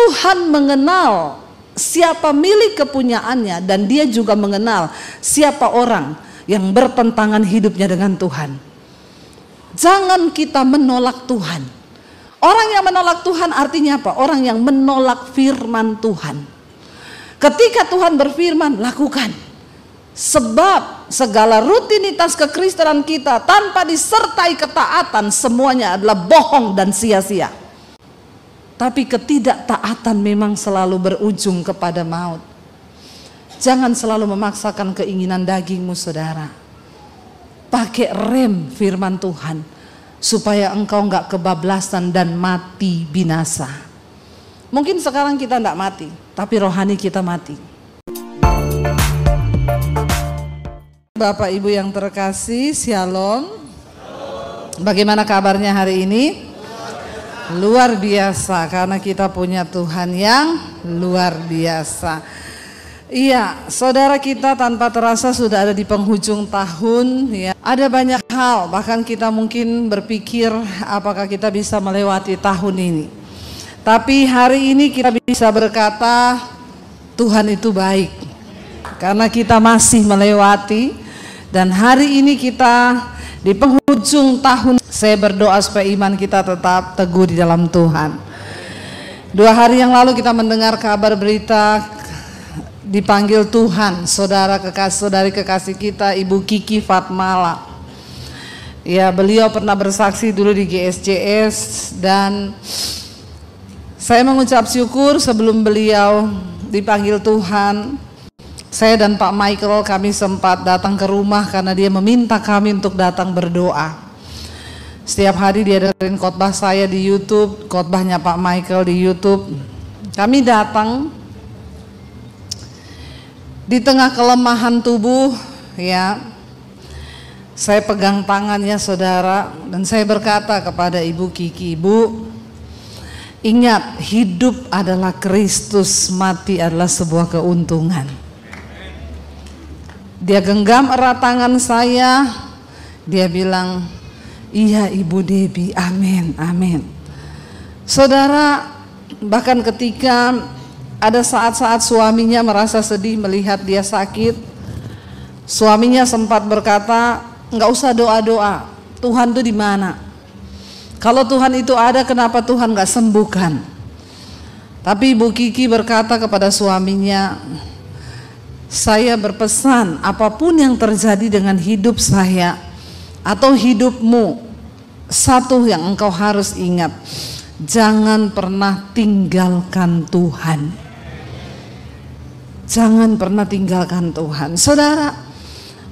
Tuhan mengenal siapa milik kepunyaannya, dan dia juga mengenal siapa orang yang bertentangan hidupnya dengan Tuhan. Jangan kita menolak Tuhan. Orang yang menolak Tuhan artinya apa? Orang yang menolak firman Tuhan. Ketika Tuhan berfirman, lakukan. Sebab segala rutinitas kekristenan kita tanpa disertai ketaatan, semuanya adalah bohong dan sia-sia. Tapi ketidaktaatan memang selalu berujung kepada maut. Jangan selalu memaksakan keinginan dagingmu, saudara. Pakai rem firman Tuhan, supaya engkau enggak kebablasan dan mati binasa. Mungkin sekarang kita enggak mati, tapi rohani kita mati. Bapak Ibu yang terkasih, Shalom. Bagaimana kabarnya hari ini? Luar biasa, karena kita punya Tuhan yang luar biasa. Iya, saudara, kita tanpa terasa sudah ada di penghujung tahun ya. Ada banyak hal, bahkan kita mungkin berpikir apakah kita bisa melewati tahun ini. Tapi hari ini kita bisa berkata Tuhan itu baik, karena kita masih melewati. Dan hari ini kita di penghujung tahun, saya berdoa supaya iman kita tetap teguh di dalam Tuhan. 2 hari yang lalu kita mendengar kabar berita dipanggil Tuhan saudari kekasih kita, Ibu Kiki Fatmala. Ya, beliau pernah bersaksi dulu di GSJS, dan saya mengucap syukur sebelum beliau dipanggil Tuhan. Saya dan Pak Michael, kami sempat datang ke rumah karena dia meminta kami untuk datang berdoa. Setiap hari dia dengerin khotbah saya di YouTube, khotbahnya Pak Michael di YouTube. Kami datang di tengah kelemahan tubuh, ya. Saya pegang tangannya, saudara, dan saya berkata kepada Ibu Kiki, Ibu, ingat, hidup adalah Kristus, mati adalah sebuah keuntungan. Dia genggam erat tangan saya, dia bilang, iya Ibu Debbie, amin, amin. Saudara, bahkan ketika ada saat-saat suaminya merasa sedih melihat dia sakit, suaminya sempat berkata, nggak usah doa-doa, Tuhan itu di mana? Kalau Tuhan itu ada, kenapa Tuhan nggak sembuhkan? Tapi Ibu Kiki berkata kepada suaminya, saya berpesan, apapun yang terjadi dengan hidup saya atau hidupmu, satu yang engkau harus ingat, jangan pernah tinggalkan Tuhan. Jangan pernah tinggalkan Tuhan. Saudara,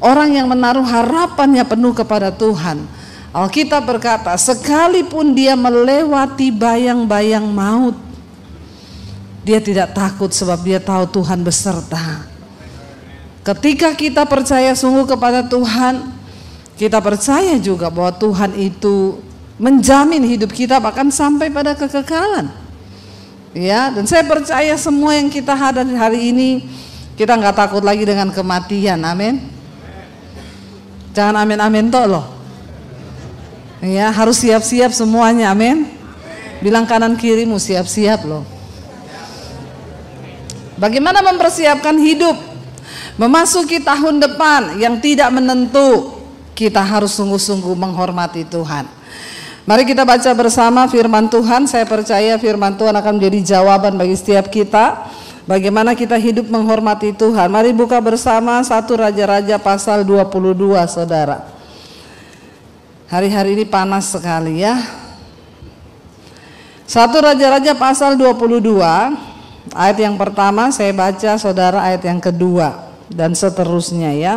orang yang menaruh harapannya penuh kepada Tuhan, Alkitab berkata, sekalipun dia melewati bayang-bayang maut, dia tidak takut sebab dia tahu Tuhan beserta. Ketika kita percaya sungguh kepada Tuhan, kita percaya juga bahwa Tuhan itu menjamin hidup kita bahkan sampai pada kekekalan. Ya, dan saya percaya semua yang kita hadapi hari ini, kita nggak takut lagi dengan kematian. Amin. Jangan amin-amin toh loh. Ya, harus siap-siap semuanya. Amin. Bilang kanan kirimu, siap-siap loh. Bagaimana mempersiapkan hidup memasuki tahun depan yang tidak menentu? Kita harus sungguh-sungguh menghormati Tuhan. Mari kita baca bersama firman Tuhan. Saya percaya firman Tuhan akan menjadi jawaban bagi setiap kita, bagaimana kita hidup menghormati Tuhan. Mari buka bersama 1 Raja-Raja pasal 22, saudara. Hari-hari ini panas sekali ya. 1 Raja-Raja pasal 22, ayat yang pertama saya baca, saudara, ayat yang kedua dan seterusnya ya.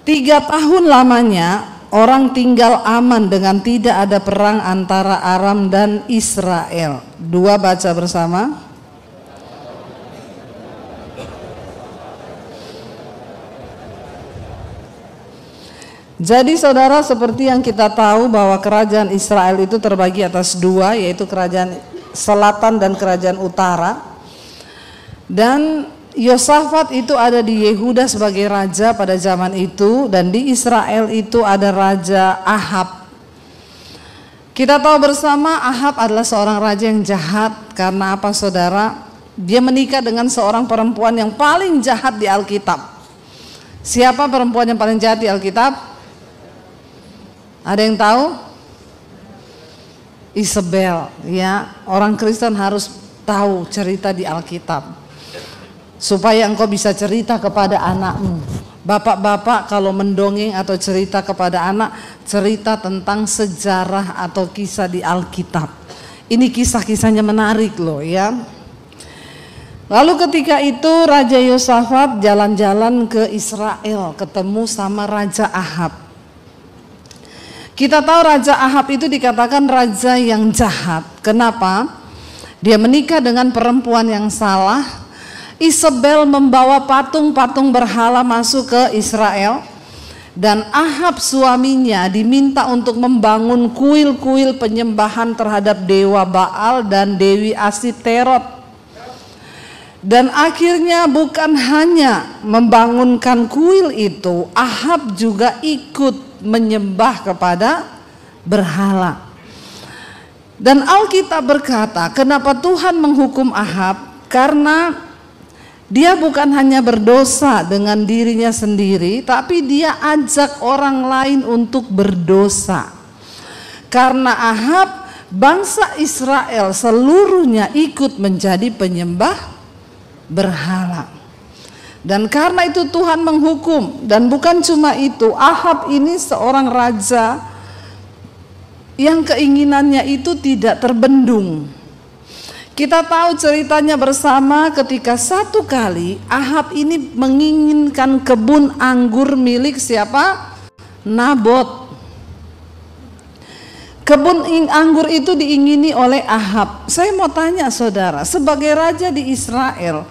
3 tahun lamanya orang tinggal aman dengan tidak ada perang antara Aram dan Israel. 2, baca bersama. Jadi saudara, seperti yang kita tahu bahwa kerajaan Israel itu terbagi atas 2, yaitu kerajaan selatan dan kerajaan utara. Dan Yosafat itu ada di Yehuda sebagai raja pada zaman itu, dan di Israel itu ada raja Ahab. Kita tahu bersama Ahab adalah seorang raja yang jahat. Karena apa saudara? Dia menikah dengan seorang perempuan yang paling jahat di Alkitab. Siapa perempuan yang paling jahat di Alkitab? Ada yang tahu? Isabel, ya. Orang Kristen harus tahu cerita di Alkitab supaya engkau bisa cerita kepada anakmu. Bapak-bapak kalau mendongeng atau cerita kepada anak, cerita tentang sejarah atau kisah di Alkitab. Ini kisah-kisahnya menarik loh ya. Lalu ketika itu Raja Yosafat jalan-jalan ke Israel, ketemu sama Raja Ahab. Kita tahu Raja Ahab itu dikatakan raja yang jahat. Kenapa? Dia menikah dengan perempuan yang salah. Isabel membawa patung-patung berhala masuk ke Israel. Dan Ahab suaminya diminta untuk membangun kuil-kuil penyembahan terhadap dewa Baal dan Dewi Asiterot. Dan akhirnya bukan hanya membangunkan kuil itu, Ahab juga ikut menyembah kepada berhala. Dan Alkitab berkata, kenapa Tuhan menghukum Ahab? Karena dia bukan hanya berdosa dengan dirinya sendiri, tapi dia ajak orang lain untuk berdosa. Karena Ahab, bangsa Israel seluruhnya ikut menjadi penyembah berhala. Dan karena itu Tuhan menghukum. Dan bukan cuma itu, Ahab ini seorang raja yang keinginannya itu tidak terbendung. Kita tahu ceritanya bersama ketika satu kali Ahab ini menginginkan kebun anggur milik siapa? Nabot. Kebun anggur itu diingini oleh Ahab. Saya mau tanya saudara, sebagai raja di Israel,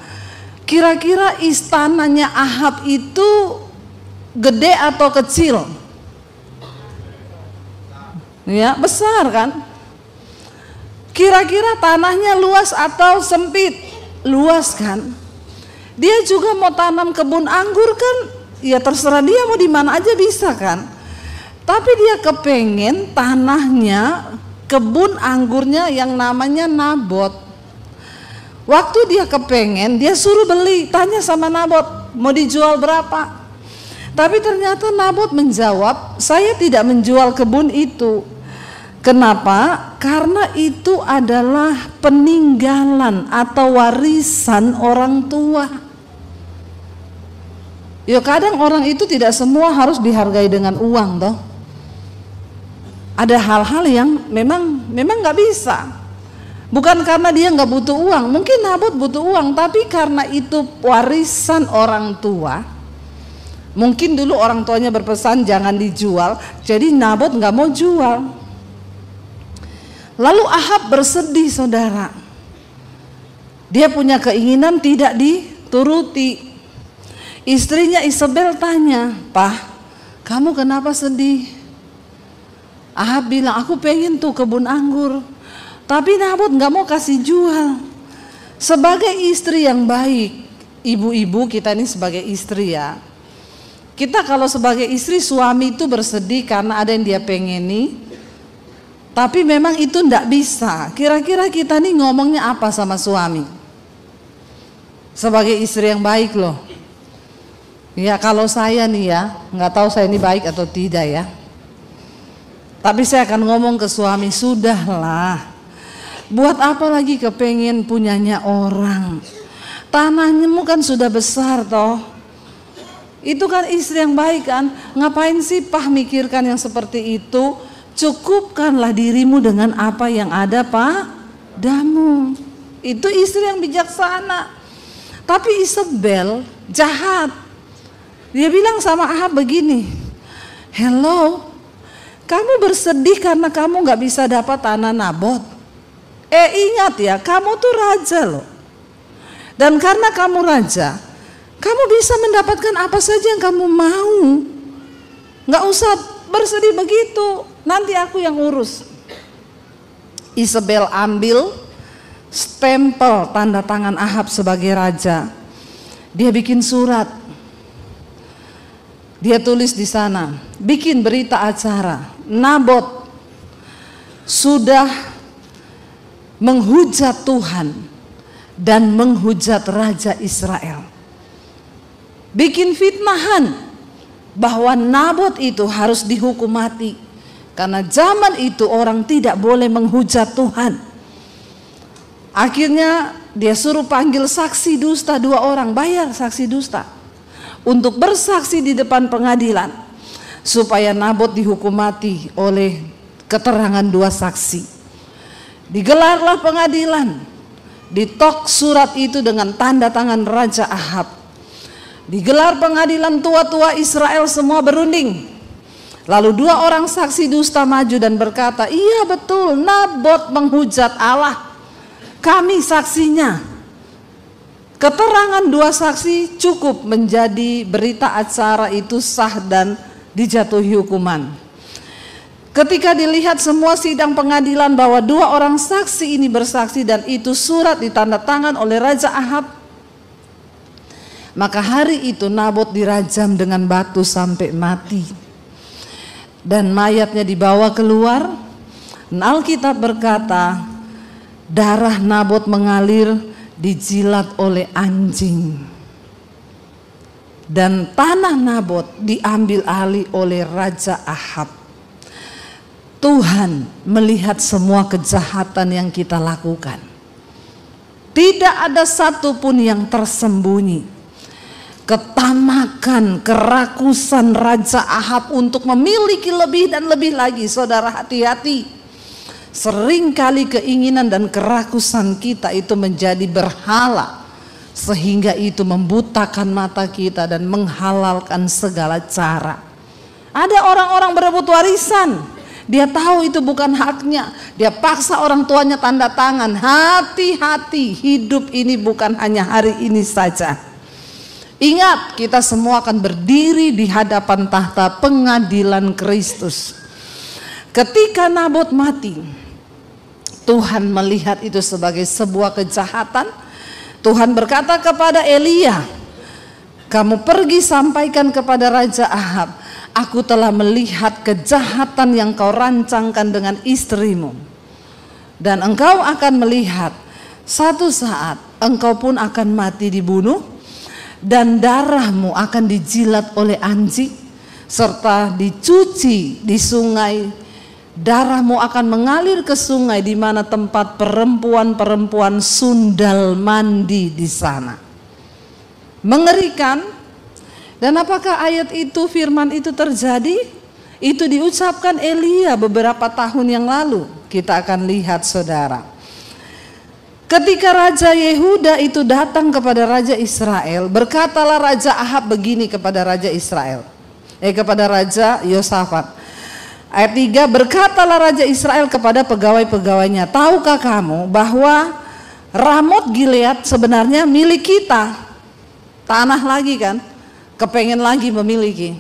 kira-kira istananya Ahab itu gede atau kecil? Ya, besar kan? Kira-kira tanahnya luas atau sempit? Luas kan? Dia juga mau tanam kebun anggur kan? Ya terserah dia mau di mana aja bisa kan? Tapi dia kepengen tanahnya, kebun anggurnya yang namanya Nabot. Waktu dia kepengen, dia suruh beli, tanya sama Nabot, mau dijual berapa? Tapi ternyata Nabot menjawab, saya tidak menjual kebun itu. Kenapa? Karena itu adalah peninggalan atau warisan orang tua. Ya kadang orang itu tidak semua harus dihargai dengan uang toh. Ada hal-hal yang memang nggak bisa. Bukan karena dia nggak butuh uang, mungkin Nabot butuh uang, tapi karena itu warisan orang tua. Mungkin dulu orang tuanya berpesan jangan dijual, jadi Nabot nggak mau jual. Lalu Ahab bersedih saudara. Dia punya keinginan tidak dituruti. Istrinya Isabel tanya, "Pak, kamu kenapa sedih?" Ahab bilang, "Aku pengen tuh kebun anggur, tapi Nabot gak mau kasih jual." Sebagai istri yang baik, ibu-ibu kita ini sebagai istri ya, kita kalau sebagai istri, suami itu bersedih karena ada yang dia pengeni, tapi memang itu ndak bisa. Kira-kira kita nih ngomongnya apa sama suami? Sebagai istri yang baik loh. Ya kalau saya nih ya, nggak tahu saya ini baik atau tidak ya. Tapi saya akan ngomong ke suami, sudahlah. Buat apa lagi kepengen punyanya orang? Tanahmu kan sudah besar toh. Itu kan istri yang baik kan. Ngapain sih Pak mikirkan yang seperti itu? Cukupkanlah dirimu dengan apa yang ada padamu. Itu istri yang bijaksana. Tapi Isabel jahat. Dia bilang sama Ahab begini, "Hello, kamu bersedih karena kamu gak bisa dapat tanah Nabot. Ingat ya, kamu tuh raja loh. Dan karena kamu raja, kamu bisa mendapatkan apa saja yang kamu mau. Gak usah bersedih begitu, nanti aku yang urus." Isabel ambil stempel tanda tangan Ahab sebagai raja. Dia bikin surat. Dia tulis di sana, bikin berita acara, Nabot sudah menghujat Tuhan dan menghujat Raja Israel. Bikin fitnahan bahwa Nabot itu harus dihukum mati. Karena zaman itu orang tidak boleh menghujat Tuhan. Akhirnya dia suruh panggil saksi dusta 2 orang, bayar saksi dusta untuk bersaksi di depan pengadilan supaya Nabot dihukum mati oleh keterangan 2 saksi. Digelarlah pengadilan, ditok surat itu dengan tanda tangan Raja Ahab. Digelar pengadilan, tua-tua Israel semua berunding. Lalu 2 orang saksi dusta maju dan berkata, iya betul, Nabot menghujat Allah. Kami saksinya. Keterangan 2 saksi cukup menjadi berita acara itu sah dan dijatuhi hukuman. Ketika dilihat semua sidang pengadilan bahwa 2 orang saksi ini bersaksi dan itu surat ditandatangan oleh Raja Ahab, maka hari itu Nabot dirajam dengan batu sampai mati. Dan mayatnya dibawa keluar. Alkitab berkata, darah Nabot mengalir dijilat oleh anjing. Dan tanah Nabot diambil alih oleh Raja Ahab. Tuhan melihat semua kejahatan yang kita lakukan. Tidak ada satupun yang tersembunyi. Ketamakan, kerakusan Raja Ahab untuk memiliki lebih dan lebih lagi. Saudara, hati-hati. Seringkali keinginan dan kerakusan kita itu menjadi berhala, sehingga itu membutakan mata kita dan menghalalkan segala cara. Ada orang-orang berebut warisan, dia tahu itu bukan haknya, dia paksa orang tuanya tanda tangan. Hati-hati, hidup ini bukan hanya hari ini saja. Ingat, kita semua akan berdiri di hadapan tahta pengadilan Kristus. Ketika Nabot mati, Tuhan melihat itu sebagai sebuah kejahatan. Tuhan berkata kepada Elia, kamu pergi sampaikan kepada Raja Ahab, aku telah melihat kejahatan yang kau rancangkan dengan istrimu. Dan engkau akan melihat satu saat engkau pun akan mati dibunuh, dan darahmu akan dijilat oleh anjing, serta dicuci di sungai. Darahmu akan mengalir ke sungai di mana tempat perempuan-perempuan sundal mandi di sana. Mengerikan. Dan apakah ayat itu, firman itu terjadi? Itu diucapkan Elia beberapa tahun yang lalu. Kita akan lihat, saudara. Ketika Raja Yehuda itu datang kepada Raja Israel, berkatalah Raja Ahab begini kepada Raja Israel, kepada Raja Yosafat. Ayat 3, berkatalah Raja Israel kepada pegawai-pegawainya, tahukah kamu bahwa Ramot Gilead sebenarnya milik kita? Tanah lagi kan, kepengen lagi memiliki.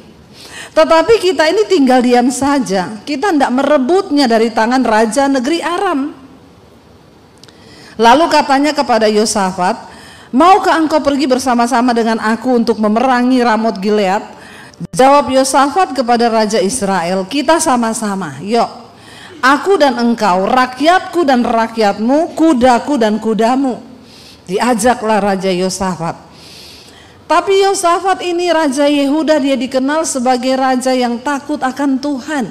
Tetapi kita ini tinggal diam saja, kita tidak merebutnya dari tangan Raja negeri Aram. Lalu katanya kepada Yosafat, maukah engkau pergi bersama-sama dengan aku untuk memerangi Ramot Gilead? Jawab Yosafat kepada Raja Israel, kita sama-sama, yuk, aku dan engkau, rakyatku dan rakyatmu, kudaku dan kudamu. Diajaklah Raja Yosafat. Tapi Yosafat ini Raja Yehuda, dia dikenal sebagai raja yang takut akan Tuhan.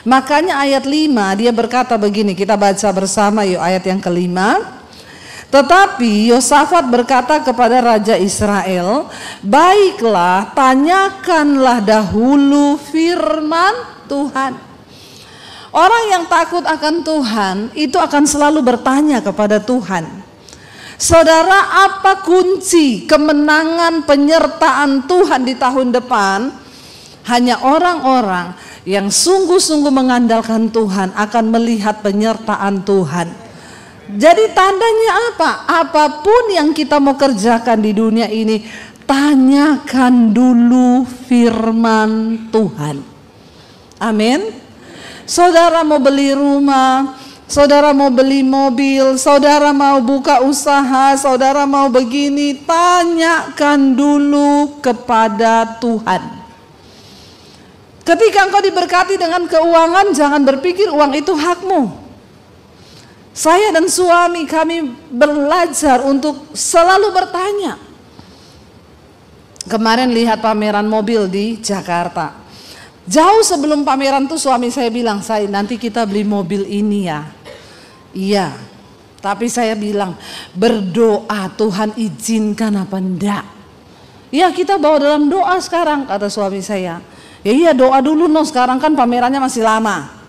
Makanya ayat 5 dia berkata begini, kita baca bersama yuk ayat yang ke-5. Tetapi Yosafat berkata kepada Raja Israel, baiklah, tanyakanlah dahulu firman Tuhan. Orang yang takut akan Tuhan itu akan selalu bertanya kepada Tuhan. Saudara, apa kunci kemenangan penyertaan Tuhan di tahun depan? Hanya orang-orang yang sungguh-sungguh mengandalkan Tuhan akan melihat penyertaan Tuhan. Jadi tandanya apa? Apapun yang kita mau kerjakan di dunia ini, tanyakan dulu firman Tuhan. Amin. Saudara mau beli rumah, saudara mau beli mobil, saudara mau buka usaha, saudara mau begini, tanyakan dulu kepada Tuhan. Ketika engkau diberkati dengan keuangan, jangan berpikir uang itu hakmu. Saya dan suami kami belajar untuk selalu bertanya. Kemarin lihat pameran mobil di Jakarta. Jauh sebelum pameran tuh suami saya bilang, "Saya nanti kita beli mobil ini ya." Iya. Tapi saya bilang, berdoa Tuhan izinkan apa enggak. Ya kita bawa dalam doa sekarang, kata suami saya. Ya iya doa dulu no, sekarang kan pamerannya masih lama.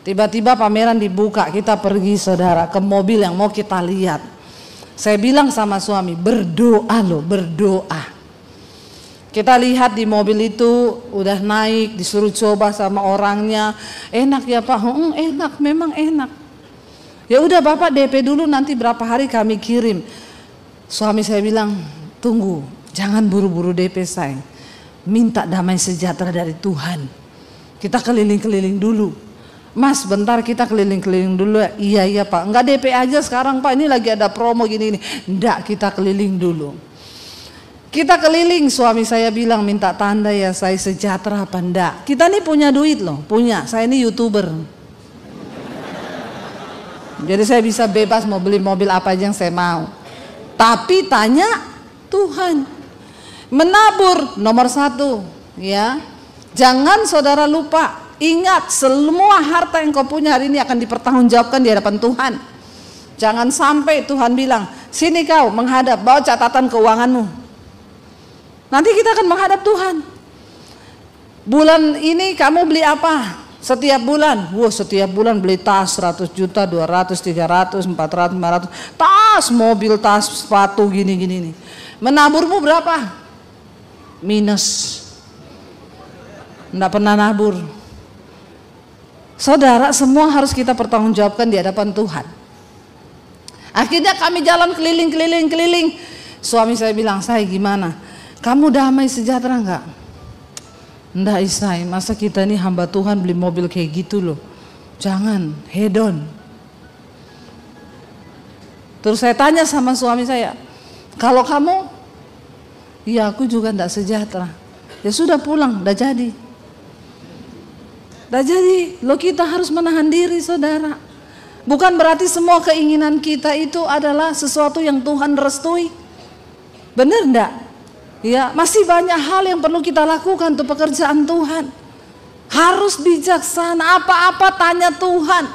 Tiba-tiba pameran dibuka, kita pergi saudara ke mobil yang mau kita lihat. Saya bilang sama suami, berdoa loh, berdoa. Kita lihat di mobil itu udah naik, disuruh coba sama orangnya. Enak ya Pak? Enak, memang enak. Ya udah Bapak DP dulu, nanti berapa hari kami kirim. Suami saya bilang, tunggu, jangan buru-buru DP saya. Minta damai sejahtera dari Tuhan. Kita keliling-keliling dulu. Mas bentar kita keliling-keliling dulu. Iya Pak, enggak DP aja sekarang Pak, ini lagi ada promo gini-gini. Enggak, kita keliling dulu. Kita keliling, suami saya bilang minta tanda ya saya sejahtera apa enggak. Kita nih punya duit loh, punya. Saya ini YouTuber. Jadi saya bisa bebas mau beli mobil apa aja yang saya mau. Tapi tanya Tuhan. Menabur nomor 1 ya. Jangan saudara lupa. Ingat, semua harta yang kau punya hari ini akan dipertanggungjawabkan di hadapan Tuhan. Jangan sampai Tuhan bilang, sini kau menghadap, bawa catatan keuanganmu. Nanti kita akan menghadap Tuhan. Bulan ini kamu beli apa? Setiap bulan, setiap bulan beli tas 100 juta, 200, 300, 400, 500. Tas, mobil, tas, sepatu, gini-gini nih. Menaburmu berapa? Minus. Enggak pernah nabur. Saudara, semua harus kita pertanggungjawabkan di hadapan Tuhan. Akhirnya kami jalan keliling. Suami saya bilang, "Saya gimana? Kamu damai sejahtera enggak?" "Enggak Isai, masa kita ini hamba Tuhan beli mobil kayak gitu loh. Jangan, hedon." Terus saya tanya sama suami saya, "Kalau kamu?" "Ya aku juga enggak sejahtera." "Ya sudah pulang, udah jadi." Nah jadi lo kita harus menahan diri saudara. Bukan berarti semua keinginan kita itu adalah sesuatu yang Tuhan restui. Benar enggak? Ya, masih banyak hal yang perlu kita lakukan untuk pekerjaan Tuhan. Harus bijaksana, apa-apa tanya Tuhan.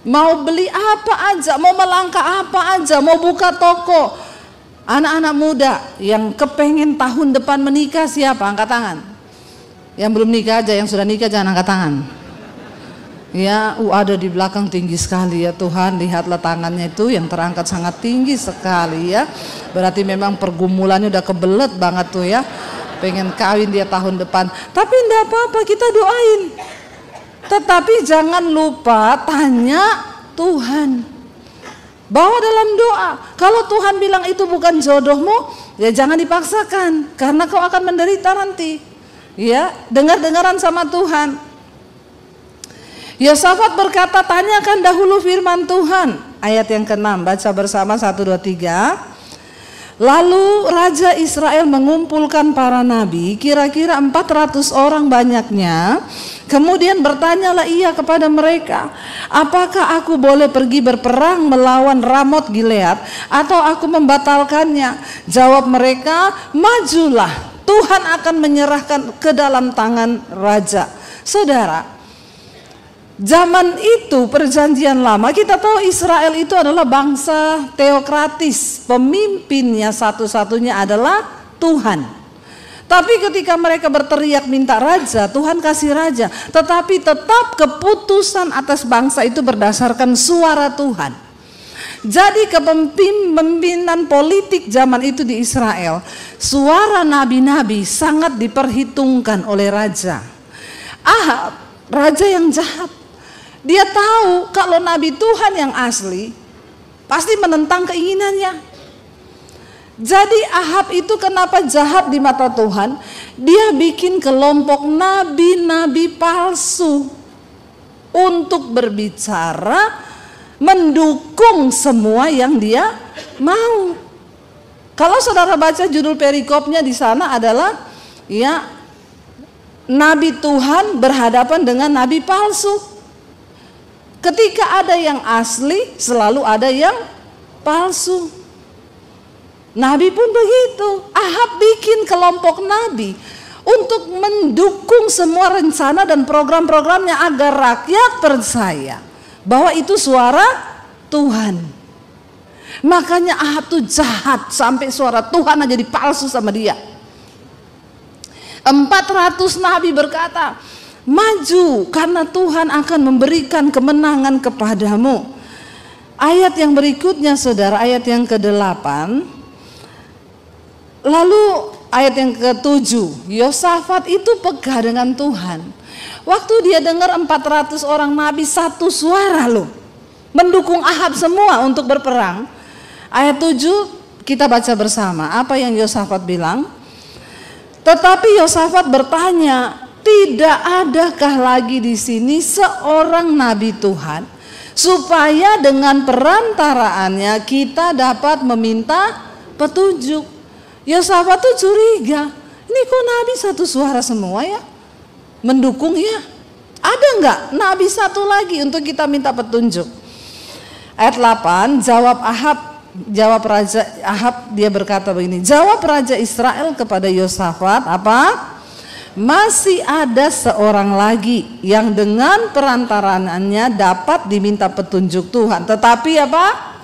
Mau beli apa aja, mau melangkah apa aja, mau buka toko. Anak-anak muda yang kepengen tahun depan menikah siapa? Angkat tangan. Yang belum nikah aja, yang sudah nikah jangan angkat tangan. Ya, ada di belakang tinggi sekali ya Tuhan, lihatlah tangannya itu yang terangkat sangat tinggi sekali ya. Berarti memang pergumulannya udah kebelet banget tuh ya. Pengen kawin dia tahun depan. Tapi enggak apa-apa, kita doain. Tetapi jangan lupa tanya Tuhan. Bawa dalam doa. Kalau Tuhan bilang itu bukan jodohmu, ya jangan dipaksakan karena kau akan menderita nanti. Ya, dengar-dengaran sama Tuhan. Yosafat berkata, tanyakan dahulu firman Tuhan. Ayat yang ke-6, baca bersama 1, 2, 3. Lalu Raja Israel mengumpulkan para nabi, kira-kira 400 orang banyaknya. Kemudian bertanyalah ia kepada mereka, apakah aku boleh pergi berperang melawan Ramot Gilead atau aku membatalkannya? Jawab mereka, majulah. Tuhan akan menyerahkan ke dalam tangan raja. Saudara, zaman itu perjanjian lama kita tahu Israel itu adalah bangsa teokratis. Pemimpinnya satu-satunya adalah Tuhan. Tapi ketika mereka berteriak minta raja, Tuhan kasih raja. Tetapi tetap keputusan atas bangsa itu berdasarkan suara Tuhan. Jadi kepemimpinan politik zaman itu di Israel, suara nabi-nabi sangat diperhitungkan oleh raja. Ahab, raja yang jahat. Dia tahu kalau nabi Tuhan yang asli pasti menentang keinginannya. Jadi Ahab itu kenapa jahat di mata Tuhan? Dia bikin kelompok nabi-nabi palsu untuk berbicara mendukung semua yang dia mau. Kalau saudara baca judul perikopnya di sana adalah ya nabi Tuhan berhadapan dengan nabi palsu. Ketika ada yang asli, selalu ada yang palsu. Nabi pun begitu. Ahab bikin kelompok nabi untuk mendukung semua rencana dan program-programnya agar rakyat percaya bahwa itu suara Tuhan. Makanya Ahab tuh jahat sampai suara Tuhan aja dipalsu sama dia. 400 nabi berkata, maju karena Tuhan akan memberikan kemenangan kepadamu. Ayat yang berikutnya saudara, ayat yang ke-8. Lalu ayat yang ke-7, Yosafat itu pegah dengan Tuhan. Waktu dia dengar 400 orang nabi satu suara loh, mendukung Ahab semua untuk berperang. Ayat 7 kita baca bersama apa yang Yosafat bilang. Tetapi Yosafat bertanya, tidak adakah lagi di sini seorang nabi Tuhan supaya dengan perantaraannya kita dapat meminta petunjuk? Yosafat tuh curiga, ini kok nabi satu suara semua ya, mendukung ya? Ada nggak nabi satu lagi untuk kita minta petunjuk? Ayat 8, jawab Raja Ahab, dia berkata begini, jawab Raja Israel kepada Yosafat, apa? Masih ada seorang lagi yang dengan perantaraannya dapat diminta petunjuk Tuhan. Tetapi apa?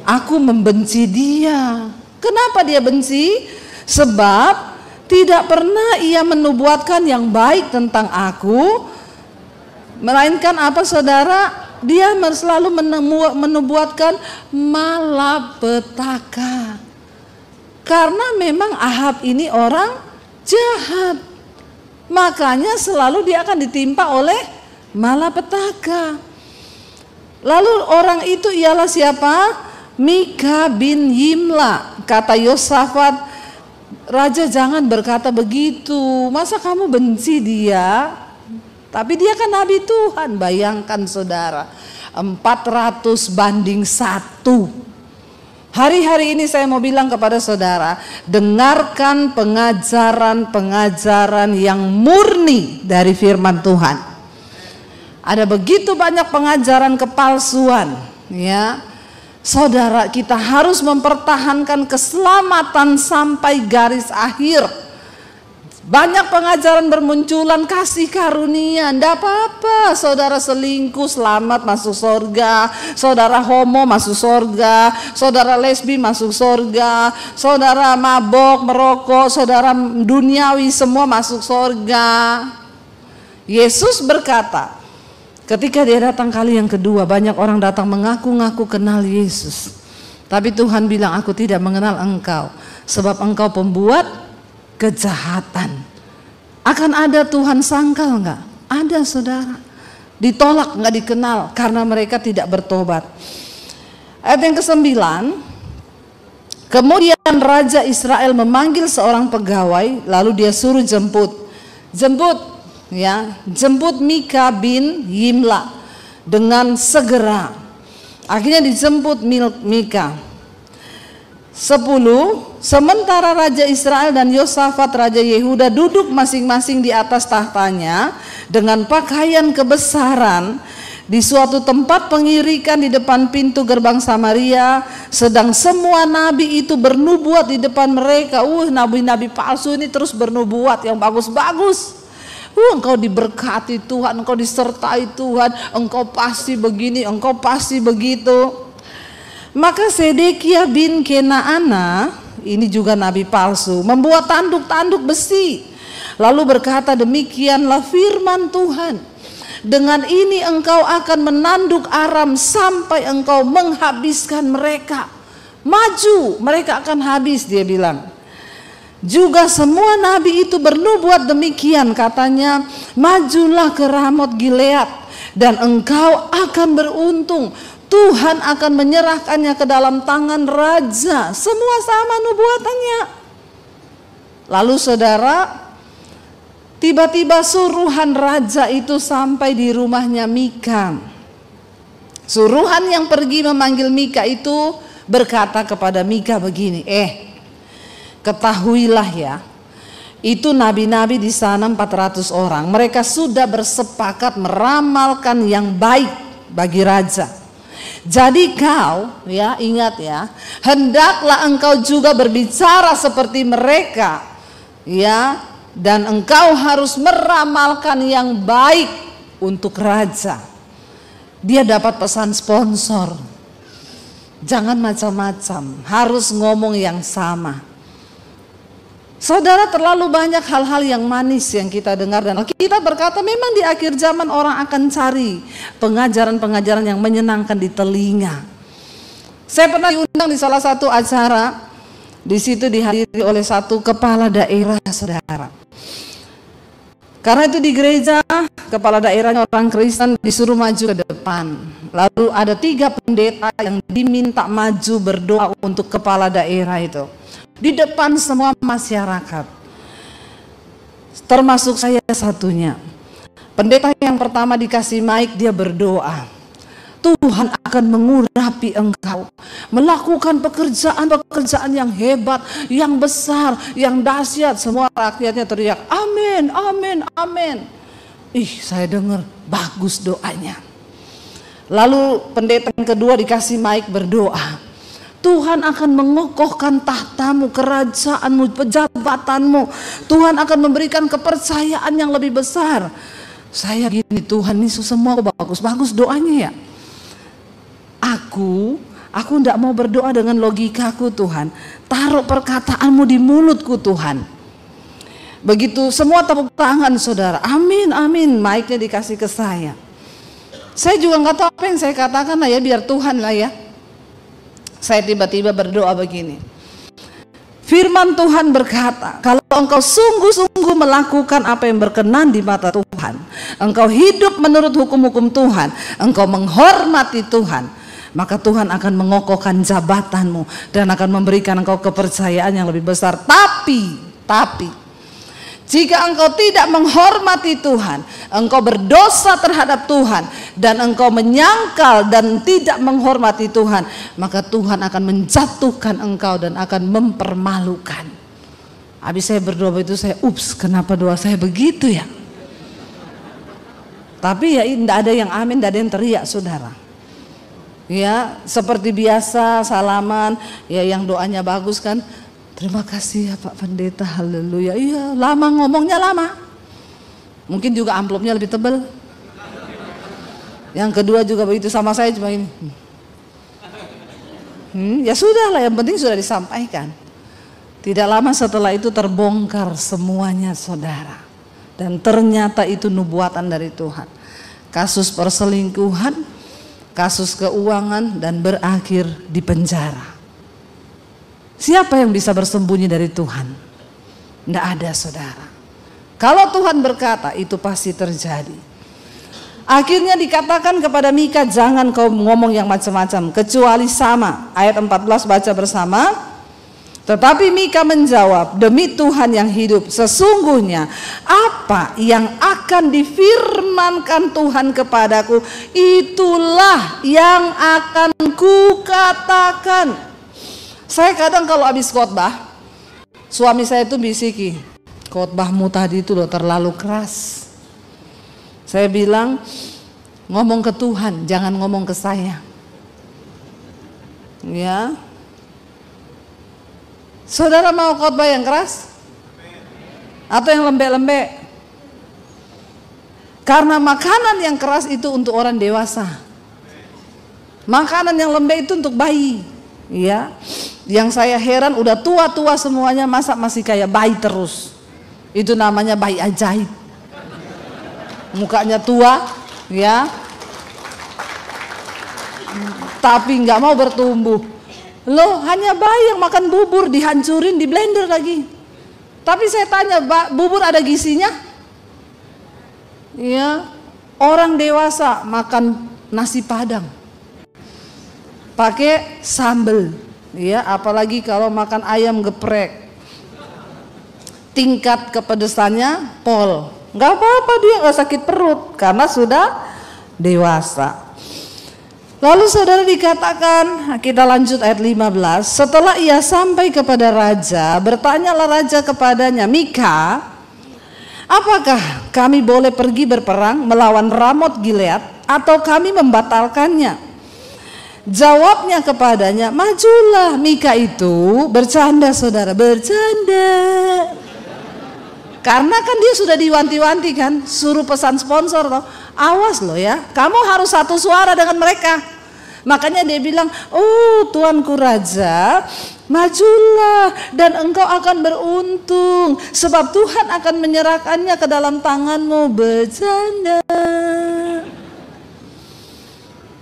Aku membenci dia. Kenapa dia benci? Sebab tidak pernah ia menubuatkan yang baik tentang aku. Melainkan apa saudara? Dia selalu menubuatkan malapetaka. Karena memang Ahab ini orang jahat. Makanya selalu dia akan ditimpa oleh malapetaka. Lalu orang itu ialah siapa? Mika bin Yimla. Kata Yosafat, Raja jangan berkata begitu. Masa kamu benci dia? Tapi dia kan nabi Tuhan. Bayangkan saudara, 400 banding 1. Hari-hari ini saya mau bilang kepada saudara, dengarkan pengajaran-pengajaran yang murni dari firman Tuhan. Ada begitu banyak pengajaran kepalsuan, ya. Saudara, kita harus mempertahankan keselamatan sampai garis akhir. Banyak pengajaran bermunculan kasih karunia, ndak apa-apa. Saudara selingkuh selamat masuk surga, saudara homo masuk surga, saudara lesbi masuk surga, saudara mabok, merokok, saudara duniawi semua masuk surga. Yesus berkata, ketika dia datang kali yang kedua, banyak orang datang mengaku-ngaku kenal Yesus. Tapi Tuhan bilang, aku tidak mengenal engkau, sebab engkau pembuat kejahatan. Akan ada Tuhan sangkal enggak? Ada saudara. Ditolak, enggak dikenal karena mereka tidak bertobat. Ayat yang ke-9, kemudian Raja Israel memanggil seorang pegawai, lalu dia suruh jemput Mika bin Yimla dengan segera. Akhirnya dijemput Mika. 10, sementara Raja Israel dan Yosafat Raja Yehuda duduk masing-masing di atas tahtanya dengan pakaian kebesaran di suatu tempat pengirikan di depan pintu gerbang Samaria, sedang semua nabi itu bernubuat di depan mereka. Nabi-nabi palsu ini terus bernubuat yang bagus-bagus. Engkau diberkati Tuhan, engkau disertai Tuhan, engkau pasti begini, engkau pasti begitu. Maka Sedekia bin Kenaana, ini juga nabi palsu, membuat tanduk-tanduk besi, lalu berkata, demikianlah firman Tuhan, dengan ini engkau akan menanduk Aram sampai engkau menghabiskan mereka. Maju, mereka akan habis, dia bilang. Juga semua nabi itu bernubuat demikian, katanya, majulah ke Ramot Gilead dan engkau akan beruntung. Tuhan akan menyerahkannya ke dalam tangan raja. Semua sama nubuatannya. Lalu saudara, tiba-tiba suruhan raja itu sampai di rumahnya Mika. Suruhan yang pergi memanggil Mika itu berkata kepada Mika begini, ketahuilah ya, itu nabi-nabi di sana 400 orang. Mereka sudah bersepakat meramalkan yang baik bagi raja. Jadi kau, ya ingat ya, hendaklah engkau juga berbicara seperti mereka, ya, dan engkau harus meramalkan yang baik untuk raja. Dia dapat pesan sponsor. Jangan macam-macam, harus ngomong yang sama. Saudara, terlalu banyak hal-hal yang manis yang kita dengar, dan kita berkata memang di akhir zaman orang akan cari pengajaran-pengajaran yang menyenangkan di telinga. Saya pernah diundang di salah satu acara, di situ dihadiri oleh satu kepala daerah, saudara. Karena itu di gereja, kepala daerahnya orang Kristen disuruh maju ke depan. Lalu ada 3 pendeta yang diminta maju berdoa untuk kepala daerah itu. Di depan semua masyarakat. Termasuk saya satunya. Pendeta yang pertama dikasih mic, dia berdoa. Tuhan akan mengurapi engkau, melakukan pekerjaan-pekerjaan yang hebat, yang besar, yang dahsyat. Semua rakyatnya teriak, amin, amin, amin. Saya dengar bagus doanya. Lalu pendeta yang kedua dikasih mic berdoa. Tuhan akan mengokohkan tahtamu, kerajaanmu, pejabatanmu. Tuhan akan memberikan kepercayaan yang lebih besar. Saya gini, Tuhan ini semua bagus-bagus doanya ya. Aku tidak mau berdoa dengan logikaku, Tuhan. Taruh perkataanmu di mulutku, Tuhan. Begitu semua tepuk tangan, saudara. Amin, amin. Mic-nya dikasih ke saya. Saya juga nggak tahu apa yang saya katakan lah ya, biar Tuhan lah ya. Saya tiba-tiba berdoa begini. Firman Tuhan berkata, kalau engkau sungguh-sungguh melakukan apa yang berkenan di mata Tuhan, engkau hidup menurut hukum-hukum Tuhan, engkau menghormati Tuhan, maka Tuhan akan mengokohkan jabatanmu dan akan memberikan engkau kepercayaan yang lebih besar. Tapi jika engkau tidak menghormati Tuhan, engkau berdosa terhadap Tuhan, dan engkau menyangkal dan tidak menghormati Tuhan, maka Tuhan akan menjatuhkan engkau dan akan mempermalukan. Habis saya berdoa itu, saya kenapa doa saya begitu ya? Tapi ya tidak ada yang amin, tidak ada yang teriak, saudara. Ya seperti biasa salaman, ya yang doanya bagus kan. Terima kasih ya Pak Pendeta, haleluya. Iya, lama ngomongnya lama. Mungkin juga amplopnya lebih tebal. Yang kedua juga begitu sama saya, cuma ini. Ya sudah lah, yang penting sudah disampaikan. Tidak lama setelah itu terbongkar semuanya, saudara. Dan ternyata itu nubuatan dari Tuhan. Kasus perselingkuhan, kasus keuangan, dan berakhir di penjara. Siapa yang bisa bersembunyi dari Tuhan? Tidak ada, saudara. Kalau Tuhan berkata, itu pasti terjadi. Akhirnya dikatakan kepada Mika, jangan kau ngomong yang macam-macam, kecuali sama. Ayat 14 baca bersama. Tetapi Mika menjawab, demi Tuhan yang hidup, sesungguhnya apa yang akan difirmankan Tuhan kepadaku, itulah yang akan kukatakan. Saya kadang kalau habis khotbah, suami saya itu bisiki, khotbahmu tadi itu loh terlalu keras. Saya bilang, ngomong ke Tuhan, jangan ngomong ke saya. Ya, saudara mau khotbah yang keras? Atau yang lembek-lembek? Karena makanan yang keras itu untuk orang dewasa. Makanan yang lembek itu untuk bayi. Ya, yang saya heran udah tua-tua semuanya, masa masih kayak bayi terus. Itu namanya bayi ajaib. Mukanya tua, ya, tapi nggak mau bertumbuh. Loh, hanya bayi yang makan bubur dihancurin, di blender lagi. Tapi saya tanya, bubur ada gizinya? Ya, orang dewasa makan nasi padang pakai sambal, ya, apalagi kalau makan ayam geprek, tingkat kepedesannya pol. Nggak apa-apa, dia nggak sakit perut karena sudah dewasa. Lalu saudara dikatakan, kita lanjut ayat 15. Setelah ia sampai kepada raja, bertanyalah raja kepadanya, Mika, apakah kami boleh pergi berperang melawan Ramot Gilead atau kami membatalkannya? Jawabnya kepadanya, majulah. Mika itu bercanda saudara, bercanda. Karena kan dia sudah diwanti-wanti kan, suruh pesan sponsor toh. Awas loh ya, kamu harus satu suara dengan mereka. Makanya dia bilang, oh tuanku raja, majulah dan engkau akan beruntung, sebab Tuhan akan menyerahkannya ke dalam tanganmu. Bercanda.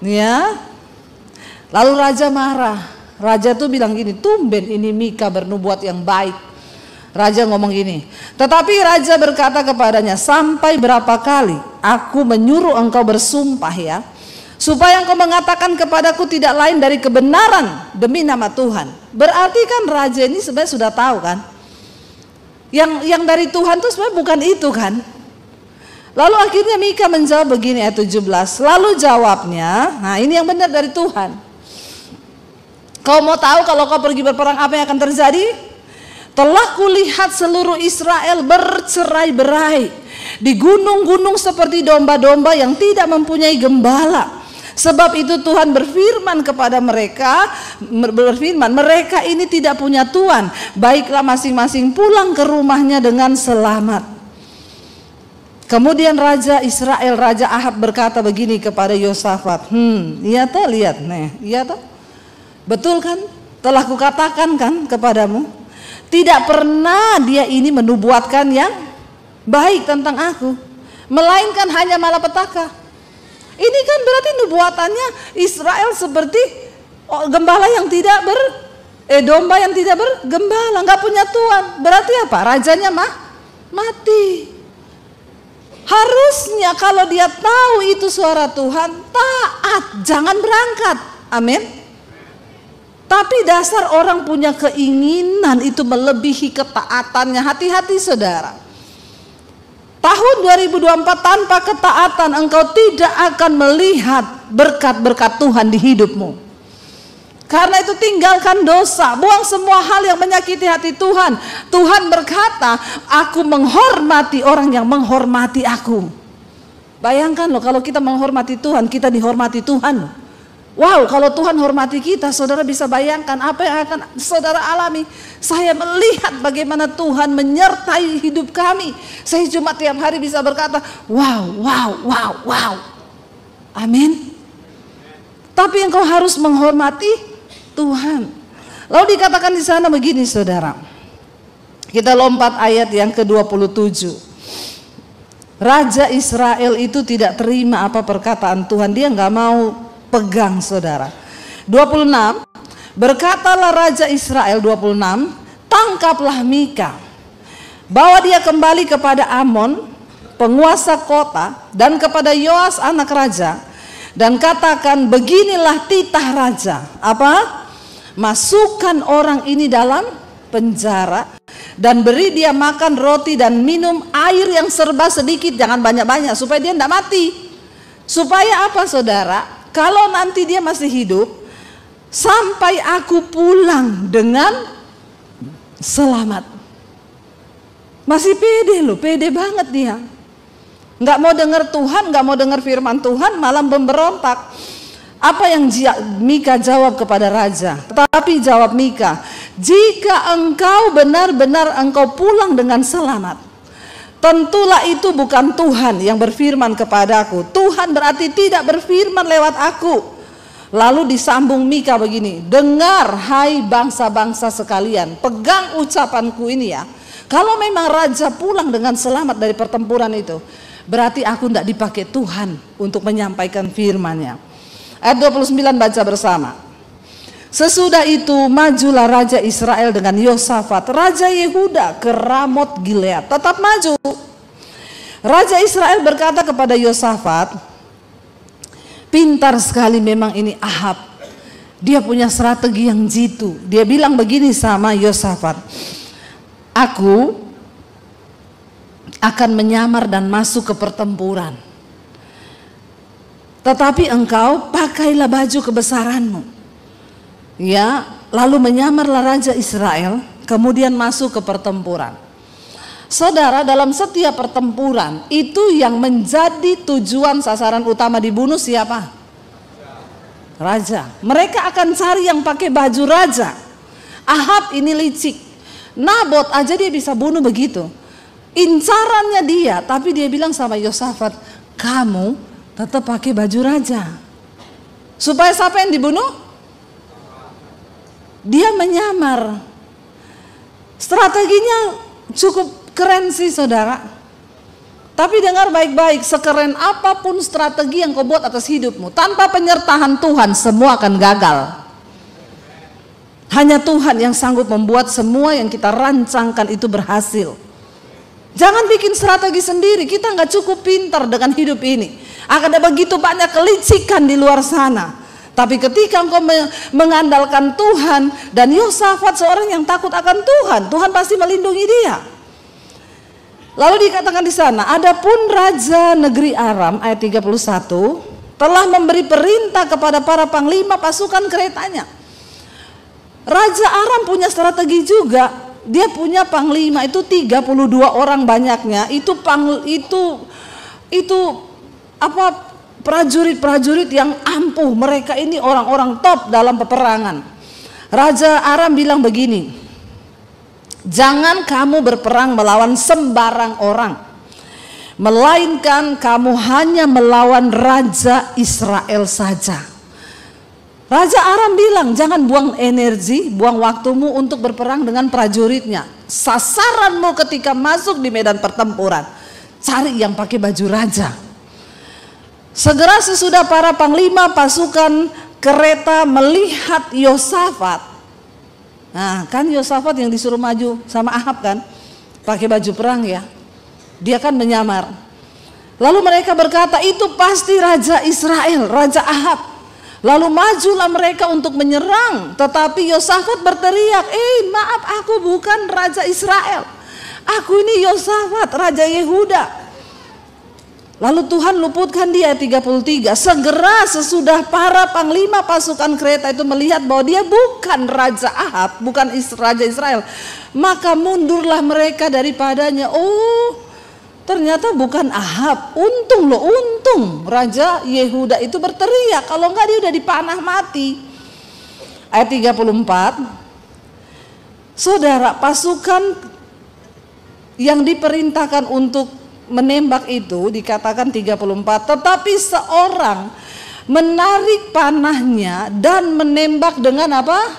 Ya. Lalu raja marah. Raja tuh bilang gini, tumben ini Mika bernubuat yang baik. Raja ngomong gini, tetapi raja berkata kepadanya, sampai berapa kali aku menyuruh engkau bersumpah ya, supaya engkau mengatakan kepadaku tidak lain dari kebenaran demi nama Tuhan. Berarti kan raja ini sebenarnya sudah tahu kan, yang dari Tuhan itu sebenarnya bukan itu kan. Lalu akhirnya Mika menjawab begini, ayat 17, lalu jawabnya, nah ini yang benar dari Tuhan, kau mau tahu kalau kau pergi berperang apa yang akan terjadi? Telah kulihat seluruh Israel bercerai-berai di gunung-gunung seperti domba-domba yang tidak mempunyai gembala. Sebab itu Tuhan berfirman kepada mereka, mereka ini tidak punya tuan. Baiklah masing-masing pulang ke rumahnya dengan selamat. Kemudian Raja Israel, Raja Ahab berkata begini kepada Yosafat, iya toh, lihat nih, iya toh, betul kan? Telah kukatakan kan kepadamu, tidak pernah dia ini menubuatkan yang baik tentang aku, melainkan hanya malapetaka. Ini kan berarti nubuatannya Israel seperti gembala yang tidak domba yang tidak bergembala, nggak punya tuan. Berarti apa? Rajanya mati. Harusnya kalau dia tahu itu suara Tuhan, taat, jangan berangkat. Amin. Tapi dasar orang punya keinginan itu melebihi ketaatannya. Hati-hati saudara. Tahun 2024 tanpa ketaatan engkau tidak akan melihat berkat-berkat Tuhan di hidupmu. Karena itu tinggalkan dosa, buang semua hal yang menyakiti hati Tuhan. Tuhan berkata, aku menghormati orang yang menghormati aku. Bayangkan loh, kalau kita menghormati Tuhan, kita dihormati Tuhan. Wow, kalau Tuhan hormati kita, saudara bisa bayangkan apa yang akan saudara alami. Saya melihat bagaimana Tuhan menyertai hidup kami. Saya cuma tiap hari bisa berkata, wow, wow, wow, wow. Amin. Tapi engkau harus menghormati Tuhan. Lalu dikatakan di sana begini saudara. Kita lompat ayat yang ke-27. Raja Israel itu tidak terima apa perkataan Tuhan. Dia nggak mau pegang saudara. 26, berkatalah Raja Israel, 26, tangkaplah Mika, bawa dia kembali kepada Amon penguasa kota dan kepada Yoas anak raja, dan katakan beginilah titah raja. Apa? Masukkan orang ini dalam penjara dan beri dia makan roti dan minum air yang serba sedikit, jangan banyak-banyak, supaya dia tidak mati. Supaya apa saudara? Kalau nanti dia masih hidup, sampai aku pulang dengan selamat. Masih pede loh, pede banget dia. Nggak mau dengar Tuhan, nggak mau dengar firman Tuhan, malah memberontak. Apa yang Mika jawab kepada raja? Tetapi jawab Mika, jika engkau benar-benar engkau pulang dengan selamat, tentulah itu bukan Tuhan yang berfirman kepadaku. Tuhan berarti tidak berfirman lewat aku. Lalu disambung Mika begini, dengar hai bangsa-bangsa sekalian, pegang ucapanku ini ya. Kalau memang raja pulang dengan selamat dari pertempuran itu, berarti aku tidak dipakai Tuhan untuk menyampaikan firman-Nya. Ayat 29 baca bersama. Sesudah itu majulah Raja Israel dengan Yosafat Raja Yehuda ke Ramot Gilead. Tetap maju. Raja Israel berkata kepada Yosafat, pintar sekali memang ini Ahab. Dia punya strategi yang jitu. Dia bilang begini sama Yosafat, aku akan menyamar dan masuk ke pertempuran, tetapi engkau pakailah baju kebesaranmu. Ya, lalu menyamarlah Raja Israel, kemudian masuk ke pertempuran. Saudara, dalam setiap pertempuran itu yang menjadi tujuan sasaran utama dibunuh siapa? Raja. Mereka akan cari yang pakai baju raja. Ahab ini licik. Nabot aja dia bisa bunuh begitu. Incarannya dia, tapi dia bilang sama Yosafat, kamu tetap pakai baju raja. Supaya siapa yang dibunuh? Dia menyamar. Strateginya cukup keren sih saudara. Tapi dengar baik-baik, sekeren apapun strategi yang kau buat atas hidupmu, tanpa penyertaan Tuhan semua akan gagal. Hanya Tuhan yang sanggup membuat semua yang kita rancangkan itu berhasil. Jangan bikin strategi sendiri, kita nggak cukup pintar dengan hidup ini. Akan ada begitu banyak kelicikan di luar sana. Tapi ketika engkau mengandalkan Tuhan, dan Yosafat seorang yang takut akan Tuhan, Tuhan pasti melindungi dia. Lalu dikatakan di sana, adapun raja negeri Aram ayat 31 telah memberi perintah kepada para panglima pasukan keretanya. Raja Aram punya strategi juga. Dia punya panglima itu 32 orang banyaknya. Prajurit-prajurit yang ampuh. Mereka ini orang-orang top dalam peperangan. Raja Aram bilang begini, jangan kamu berperang melawan sembarang orang, melainkan kamu hanya melawan Raja Israel saja. Raja Aram bilang, jangan buang energi, buang waktumu untuk berperang dengan prajuritnya. Sasaranmu ketika masuk di medan pertempuran, cari yang pakai baju raja. Segera sesudah para panglima pasukan kereta melihat Yosafat. Nah kan Yosafat yang disuruh maju sama Ahab kan, pakai baju perang ya. Dia kan menyamar. Lalu mereka berkata, itu pasti Raja Israel, Raja Ahab. Lalu majulah mereka untuk menyerang. Tetapi Yosafat berteriak, maaf, aku bukan Raja Israel. Aku ini Yosafat, Raja Yehuda. Lalu Tuhan luputkan dia 33. Segera sesudah para panglima pasukan kereta itu melihat bahwa dia bukan Raja Ahab, bukan Raja Israel, maka mundurlah mereka daripadanya. Oh, ternyata bukan Ahab. Untung loh, untung Raja Yehuda itu berteriak, kalau enggak dia udah dipanah mati. Ayat 34. Saudara, pasukan yang diperintahkan untuk menembak itu dikatakan 34, tetapi seorang menarik panahnya dan menembak dengan apa?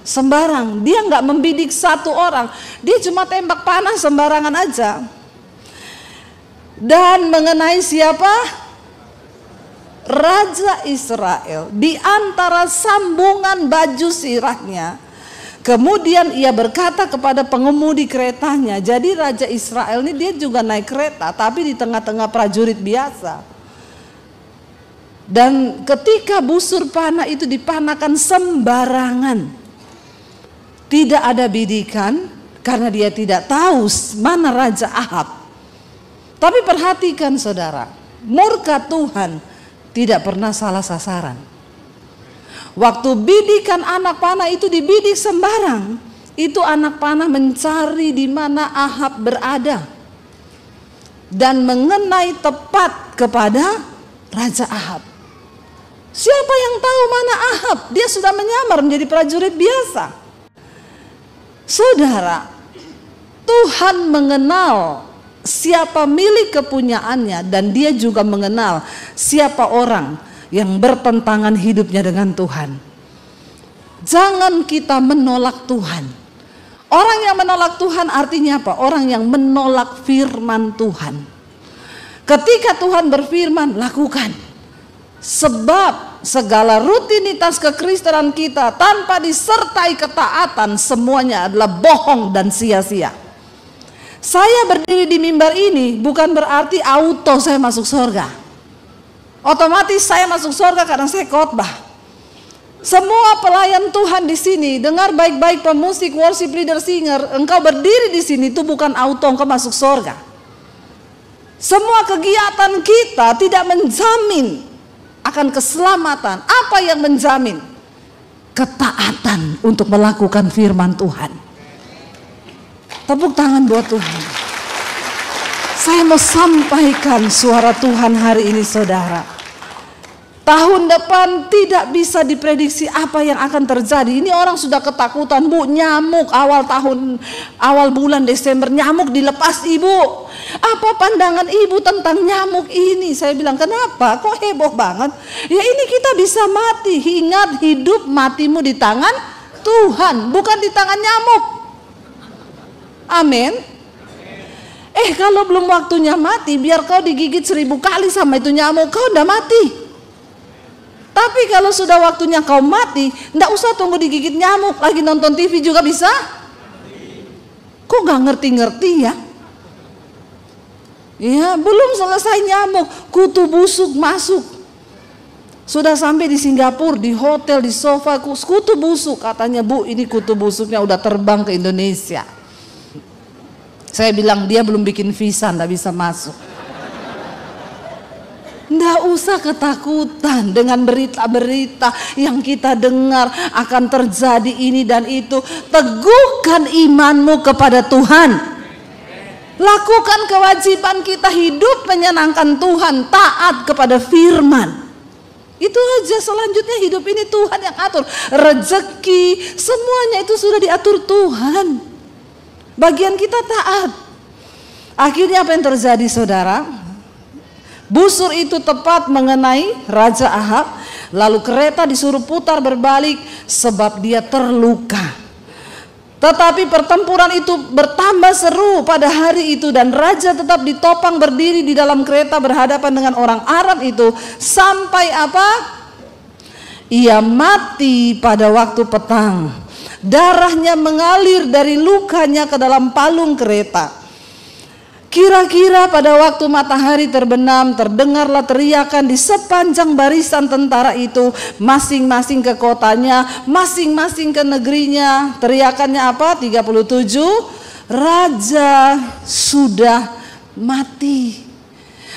Sembarang. Dia nggak membidik satu orang, dia cuma tembak panah sembarangan aja. Dan mengenai siapa? Raja Israel di antara sambungan baju sirahnya. Kemudian ia berkata kepada pengemudi keretanya, jadi Raja Israel ini dia juga naik kereta tapi di tengah-tengah prajurit biasa. Dan ketika busur panah itu dipanahkan sembarangan, tidak ada bidikan karena dia tidak tahu mana Raja Ahab. Tapi perhatikan saudara, murka Tuhan tidak pernah salah sasaran. Waktu bidikan anak panah itu dibidik sembarang, itu anak panah mencari di mana Ahab berada dan mengenai tepat kepada Raja Ahab. Siapa yang tahu mana Ahab? Dia sudah menyamar menjadi prajurit biasa. Saudara, Tuhan mengenal siapa milik kepunyaannya, dan dia juga mengenal siapa orang yang bertentangan hidupnya dengan Tuhan. Jangan kita menolak Tuhan. Orang yang menolak Tuhan artinya apa? Orang yang menolak firman Tuhan. Ketika Tuhan berfirman, lakukan. Sebab segala rutinitas kekristenan kita tanpa disertai ketaatan, semuanya adalah bohong dan sia-sia. Saya berdiri di mimbar ini bukan berarti auto saya masuk surga. Otomatis saya masuk surga karena saya khotbah. Semua pelayan Tuhan di sini, dengar baik-baik, pemusik, worship leader, singer, engkau berdiri di sini itu bukan auto engkau masuk surga. Semua kegiatan kita tidak menjamin akan keselamatan. Apa yang menjamin? Ketaatan untuk melakukan firman Tuhan. Tepuk tangan buat Tuhan. Saya mau sampaikan suara Tuhan hari ini, saudara. Tahun depan tidak bisa diprediksi apa yang akan terjadi. Ini orang sudah ketakutan, Bu, nyamuk awal bulan Desember nyamuk dilepas, Ibu. Apa pandangan Ibu tentang nyamuk ini? Saya bilang, kenapa? Kok heboh banget? Ya ini kita bisa mati. Ingat, hidup matimu di tangan Tuhan, bukan di tangan nyamuk. Amin. Kalau belum waktunya mati, biar kau digigit 1000 kali sama itu nyamuk, kau udah mati. Tapi kalau sudah waktunya kau mati, nggak usah tunggu digigit nyamuk, lagi nonton TV juga bisa. Kok nggak ngerti-ngerti ya? Ya, belum selesai nyamuk, kutu busuk masuk. Sudah sampai di Singapura, di hotel, di sofa, kutu busuk. Katanya, Bu, ini kutu busuknya udah terbang ke Indonesia. Saya bilang, dia belum bikin visa, nggak bisa masuk. Nggak usah ketakutan dengan berita-berita yang kita dengar akan terjadi ini dan itu. Teguhkan imanmu kepada Tuhan. Lakukan kewajiban kita, hidup menyenangkan Tuhan, taat kepada firman. Itu aja, selanjutnya hidup ini Tuhan yang atur. Rezeki, semuanya itu sudah diatur Tuhan. Bagian kita taat. Akhirnya apa yang terjadi, saudara? Busur itu tepat mengenai Raja Ahab, lalu kereta disuruh putar berbalik sebab dia terluka. Tetapi pertempuran itu bertambah seru pada hari itu dan raja tetap ditopang berdiri di dalam kereta berhadapan dengan orang Arab itu sampai apa? Ia mati pada waktu petang. Darahnya mengalir dari lukanya ke dalam palung kereta. Kira-kira pada waktu matahari terbenam, terdengarlah teriakan di sepanjang barisan tentara itu, masing-masing ke kotanya, masing-masing ke negerinya. Teriakannya apa? 37, Raja sudah mati.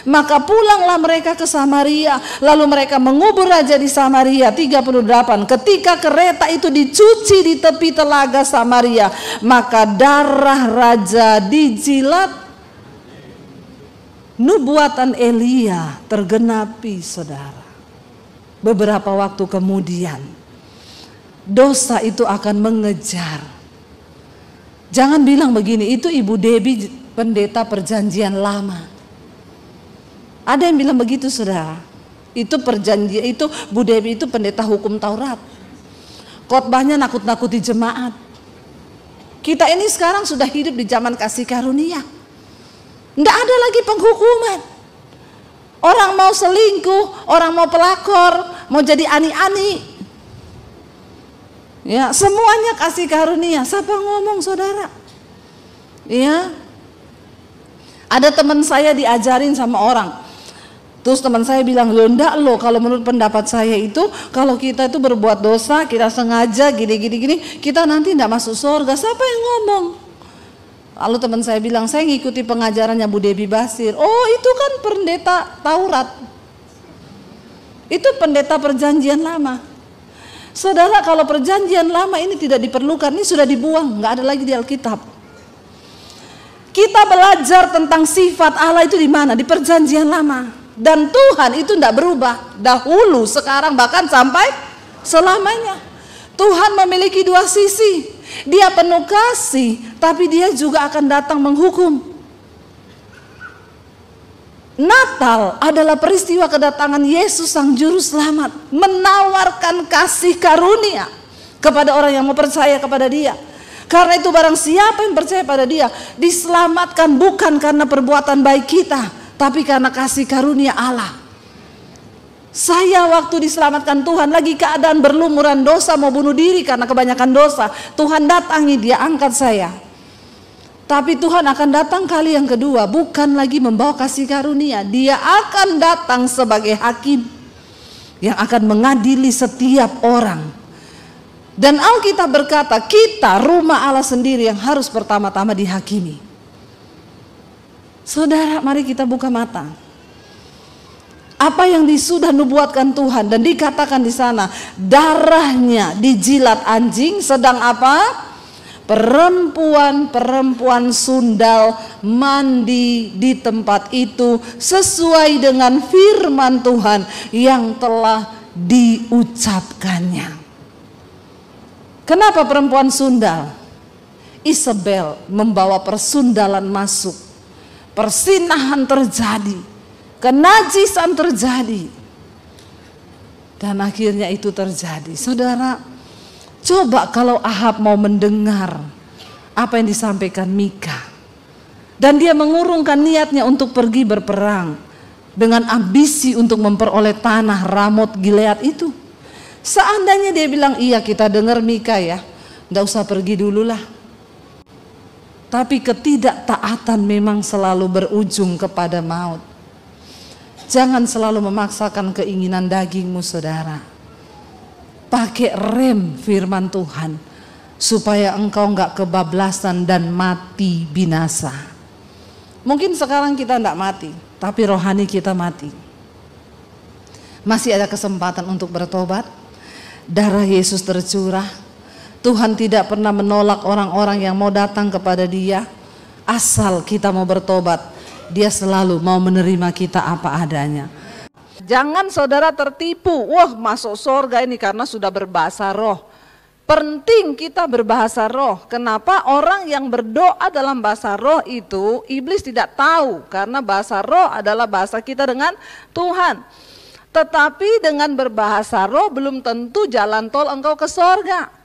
Maka pulanglah mereka ke Samaria, lalu mereka mengubur raja di Samaria. 38, ketika kereta itu dicuci di tepi telaga Samaria, maka darah raja dijilat. Nubuatan Elia tergenapi, saudara. Beberapa waktu kemudian dosa itu akan mengejar. Jangan bilang begini, itu Ibu Debbie pendeta perjanjian lama. Ada yang bilang begitu, saudara. Itu perjanjian, itu Bu Debbie itu pendeta hukum Taurat. Khotbahnya nakut-nakuti jemaat. Kita ini sekarang sudah hidup di zaman kasih karunia. Nggak ada lagi penghukuman. Orang mau selingkuh, orang mau pelakor, mau jadi ani-ani, ya semuanya kasih karunia. Siapa ngomong, saudara? Ya, ada teman saya diajarin sama orang. Terus teman saya bilang, enggak loh, kalau menurut pendapat saya itu, kalau kita itu berbuat dosa, kita sengaja gini, kita nanti enggak masuk surga. Siapa yang ngomong? Lalu teman saya bilang, saya ngikuti pengajarannya Bu Debbie Basir. Oh, itu kan pendeta Taurat. Itu pendeta perjanjian lama. Saudara, kalau perjanjian lama ini tidak diperlukan, ini sudah dibuang, enggak ada lagi di Alkitab. Kita belajar tentang sifat Allah itu di mana? Di perjanjian lama. Dan Tuhan itu tidak berubah, dahulu, sekarang, bahkan sampai selamanya. Tuhan memiliki dua sisi. Dia penuh kasih, tapi dia juga akan datang menghukum. Natal adalah peristiwa kedatangan Yesus Sang Juru Selamat, menawarkan kasih karunia kepada orang yang mau percaya kepada Dia. Karena itu barang siapa yang percaya pada Dia diselamatkan bukan karena perbuatan baik kita, tapi karena kasih karunia Allah. Saya waktu diselamatkan Tuhan lagi keadaan berlumuran dosa, mau bunuh diri karena kebanyakan dosa. Tuhan datangi, Dia angkat saya. Tapi Tuhan akan datang kali yang kedua, bukan lagi membawa kasih karunia. Dia akan datang sebagai hakim yang akan mengadili setiap orang. Dan Alkitab berkata, kita rumah Allah sendiri yang harus pertama-tama dihakimi. Saudara, mari kita buka mata. Apa yang sudah nubuatkan Tuhan dan dikatakan di sana, darahnya dijilat anjing, sedang apa? perempuan-perempuan sundal mandi di tempat itu sesuai dengan firman Tuhan yang telah diucapkannya. Kenapa perempuan sundal? Isabel membawa persundalan masuk, persinahan terjadi, kenajisan terjadi, dan akhirnya itu terjadi. Saudara, coba kalau Ahab mau mendengar apa yang disampaikan Mika, dan dia mengurungkan niatnya untuk pergi berperang dengan ambisi untuk memperoleh tanah Ramot Gilead itu. Seandainya dia bilang, iya kita dengar Mika ya, nggak usah pergi dulu lah. Tapi ketidaktaatan memang selalu berujung kepada maut. Jangan selalu memaksakan keinginan dagingmu, saudara. Pakai rem firman Tuhan supaya engkau enggak kebablasan dan mati binasa. Mungkin sekarang kita enggak mati, tapi rohani kita mati. Masih ada kesempatan untuk bertobat. Darah Yesus tercurah. Tuhan tidak pernah menolak orang-orang yang mau datang kepada Dia. Asal kita mau bertobat, Dia selalu mau menerima kita apa adanya. Jangan saudara tertipu, wah masuk surga ini karena sudah berbahasa roh. Penting kita berbahasa roh. Kenapa? Orang yang berdoa dalam bahasa roh itu iblis tidak tahu, karena bahasa roh adalah bahasa kita dengan Tuhan. Tetapi dengan berbahasa roh belum tentu jalan tol engkau ke surga.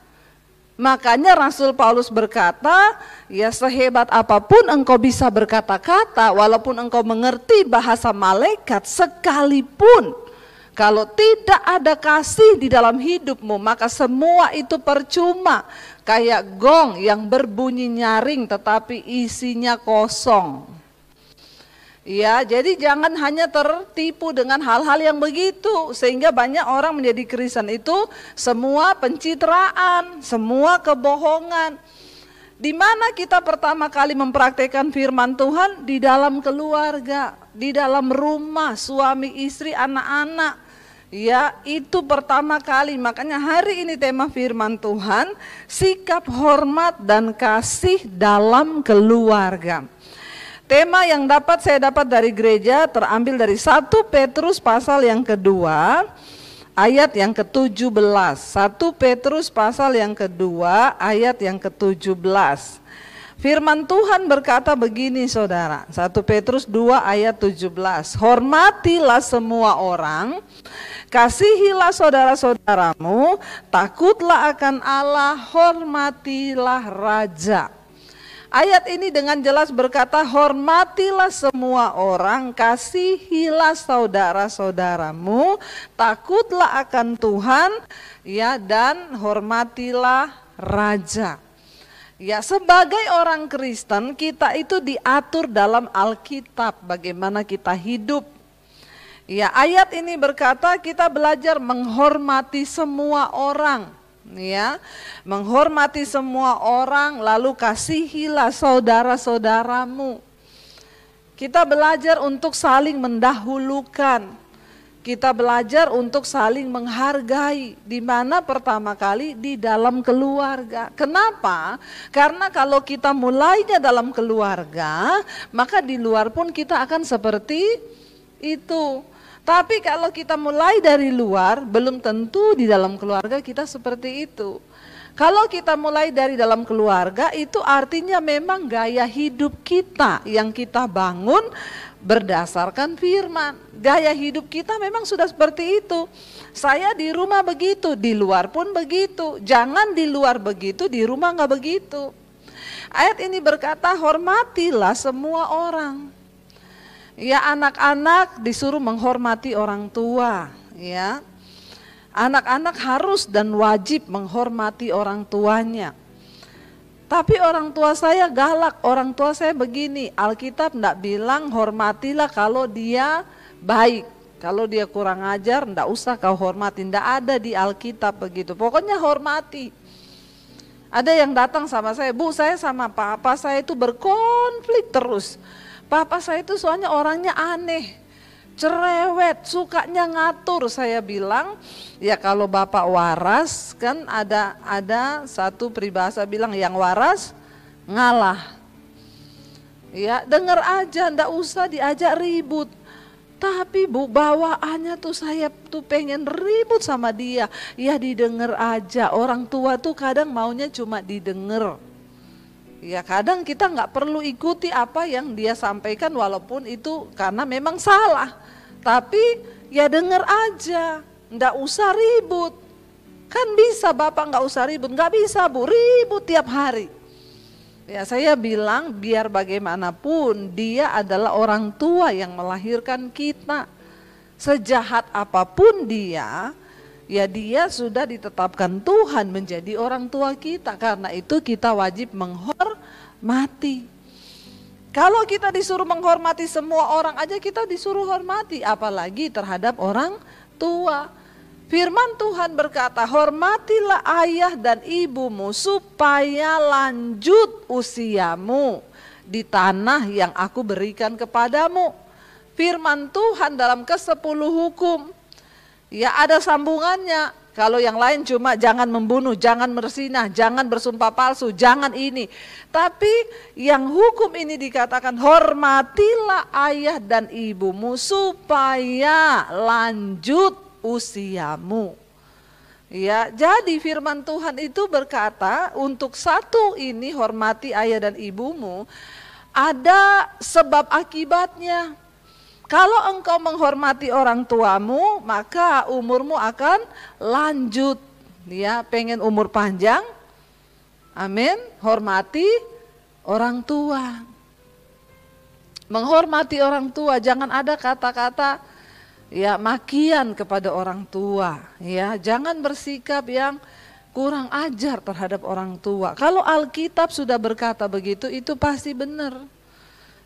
Makanya Rasul Paulus berkata, ya sehebat apapun engkau bisa berkata-kata, walaupun engkau mengerti bahasa malaikat sekalipun, kalau tidak ada kasih di dalam hidupmu, maka semua itu percuma. Kayak gong yang berbunyi nyaring tetapi isinya kosong. Ya, jadi jangan hanya tertipu dengan hal-hal yang begitu, sehingga banyak orang menjadi Kristen itu semua pencitraan, semua kebohongan. Di mana kita pertama kali mempraktekkan firman Tuhan? Di dalam keluarga, di dalam rumah, suami, istri, anak-anak. Ya, itu pertama kali. Makanya hari ini tema firman Tuhan, sikap hormat dan kasih dalam keluarga. Tema yang saya dapat dari gereja terambil dari 1 Petrus pasal yang kedua, ayat yang ke-17. 1 Petrus pasal yang kedua, ayat yang ke-17. Firman Tuhan berkata begini saudara, 1 Petrus 2 ayat 17. Hormatilah semua orang, kasihilah saudara-saudaramu, takutlah akan Allah, hormatilah raja. Ayat ini dengan jelas berkata, hormatilah semua orang, kasihilah saudara-saudaramu, takutlah akan Tuhan, ya, dan hormatilah raja. Ya, sebagai orang Kristen kita itu diatur dalam Alkitab bagaimana kita hidup. Ya, ayat ini berkata kita belajar menghormati semua orang. Ya, menghormati semua orang, lalu kasihilah saudara-saudaramu. Kita belajar untuk saling mendahulukan. Kita belajar untuk saling menghargai. Di mana pertama kali di dalam keluarga. Kenapa? Karena kalau kita mulainya dalam keluarga, maka di luar pun kita akan seperti itu. Tapi kalau kita mulai dari luar, belum tentu di dalam keluarga kita seperti itu. Kalau kita mulai dari dalam keluarga, itu artinya memang gaya hidup kita yang kita bangun berdasarkan firman. Gaya hidup kita memang sudah seperti itu. Saya di rumah begitu, di luar pun begitu. Jangan di luar begitu, di rumah nggak begitu. Ayat ini berkata, hormatilah semua orang. Ya, anak-anak disuruh menghormati orang tua, ya. Anak-anak harus dan wajib menghormati orang tuanya. Tapi orang tua saya galak, orang tua saya begini, Alkitab enggak bilang hormatilah kalau dia baik. Kalau dia kurang ajar, enggak usah kau hormati, enggak ada di Alkitab begitu. Pokoknya hormati. Ada yang datang sama saya, Bu, saya sama papa saya itu berkonflik terus. Papa saya itu soalnya orangnya aneh. cerewet, sukanya ngatur. Saya bilang, ya kalau bapak waras, kan ada satu peribahasa bilang yang waras ngalah. Ya, denger aja, ndak usah diajak ribut. Tapi Bu, bawaannya tuh saya tuh pengen ribut sama dia. Ya didengar aja, orang tua tuh kadang maunya cuma didengar. Ya kadang kita nggak perlu ikuti apa yang dia sampaikan walaupun itu karena memang salah. Tapi ya denger aja, nggak usah ribut. Kan bisa bapak nggak usah ribut, nggak bisa Bu, ribut tiap hari. Ya saya bilang biar bagaimanapun dia adalah orang tua yang melahirkan kita. Sejahat apapun dia, ya dia sudah ditetapkan Tuhan menjadi orang tua kita. Karena itu kita wajib menghormati. Kalau kita disuruh menghormati semua orang aja kita disuruh hormati, apalagi terhadap orang tua. Firman Tuhan berkata, hormatilah ayah dan ibumu supaya lanjut usiamu di tanah yang aku berikan kepadamu. Firman Tuhan dalam ke-10 hukum, ya ada sambungannya. Kalau yang lain cuma jangan membunuh, jangan berzinah, jangan bersumpah palsu, jangan ini. Tapi yang hukum ini dikatakan hormatilah ayah dan ibumu supaya lanjut usiamu. Ya, jadi firman Tuhan itu berkata untuk satu ini hormati ayah dan ibumu ada sebab akibatnya. Kalau engkau menghormati orang tuamu maka umurmu akan lanjut. Ya, pengen umur panjang? Amin. Hormati orang tua. Menghormati orang tua, jangan ada kata-kata ya makian kepada orang tua, ya jangan bersikap yang kurang ajar terhadap orang tua. Kalau Alkitab sudah berkata begitu itu pasti benar.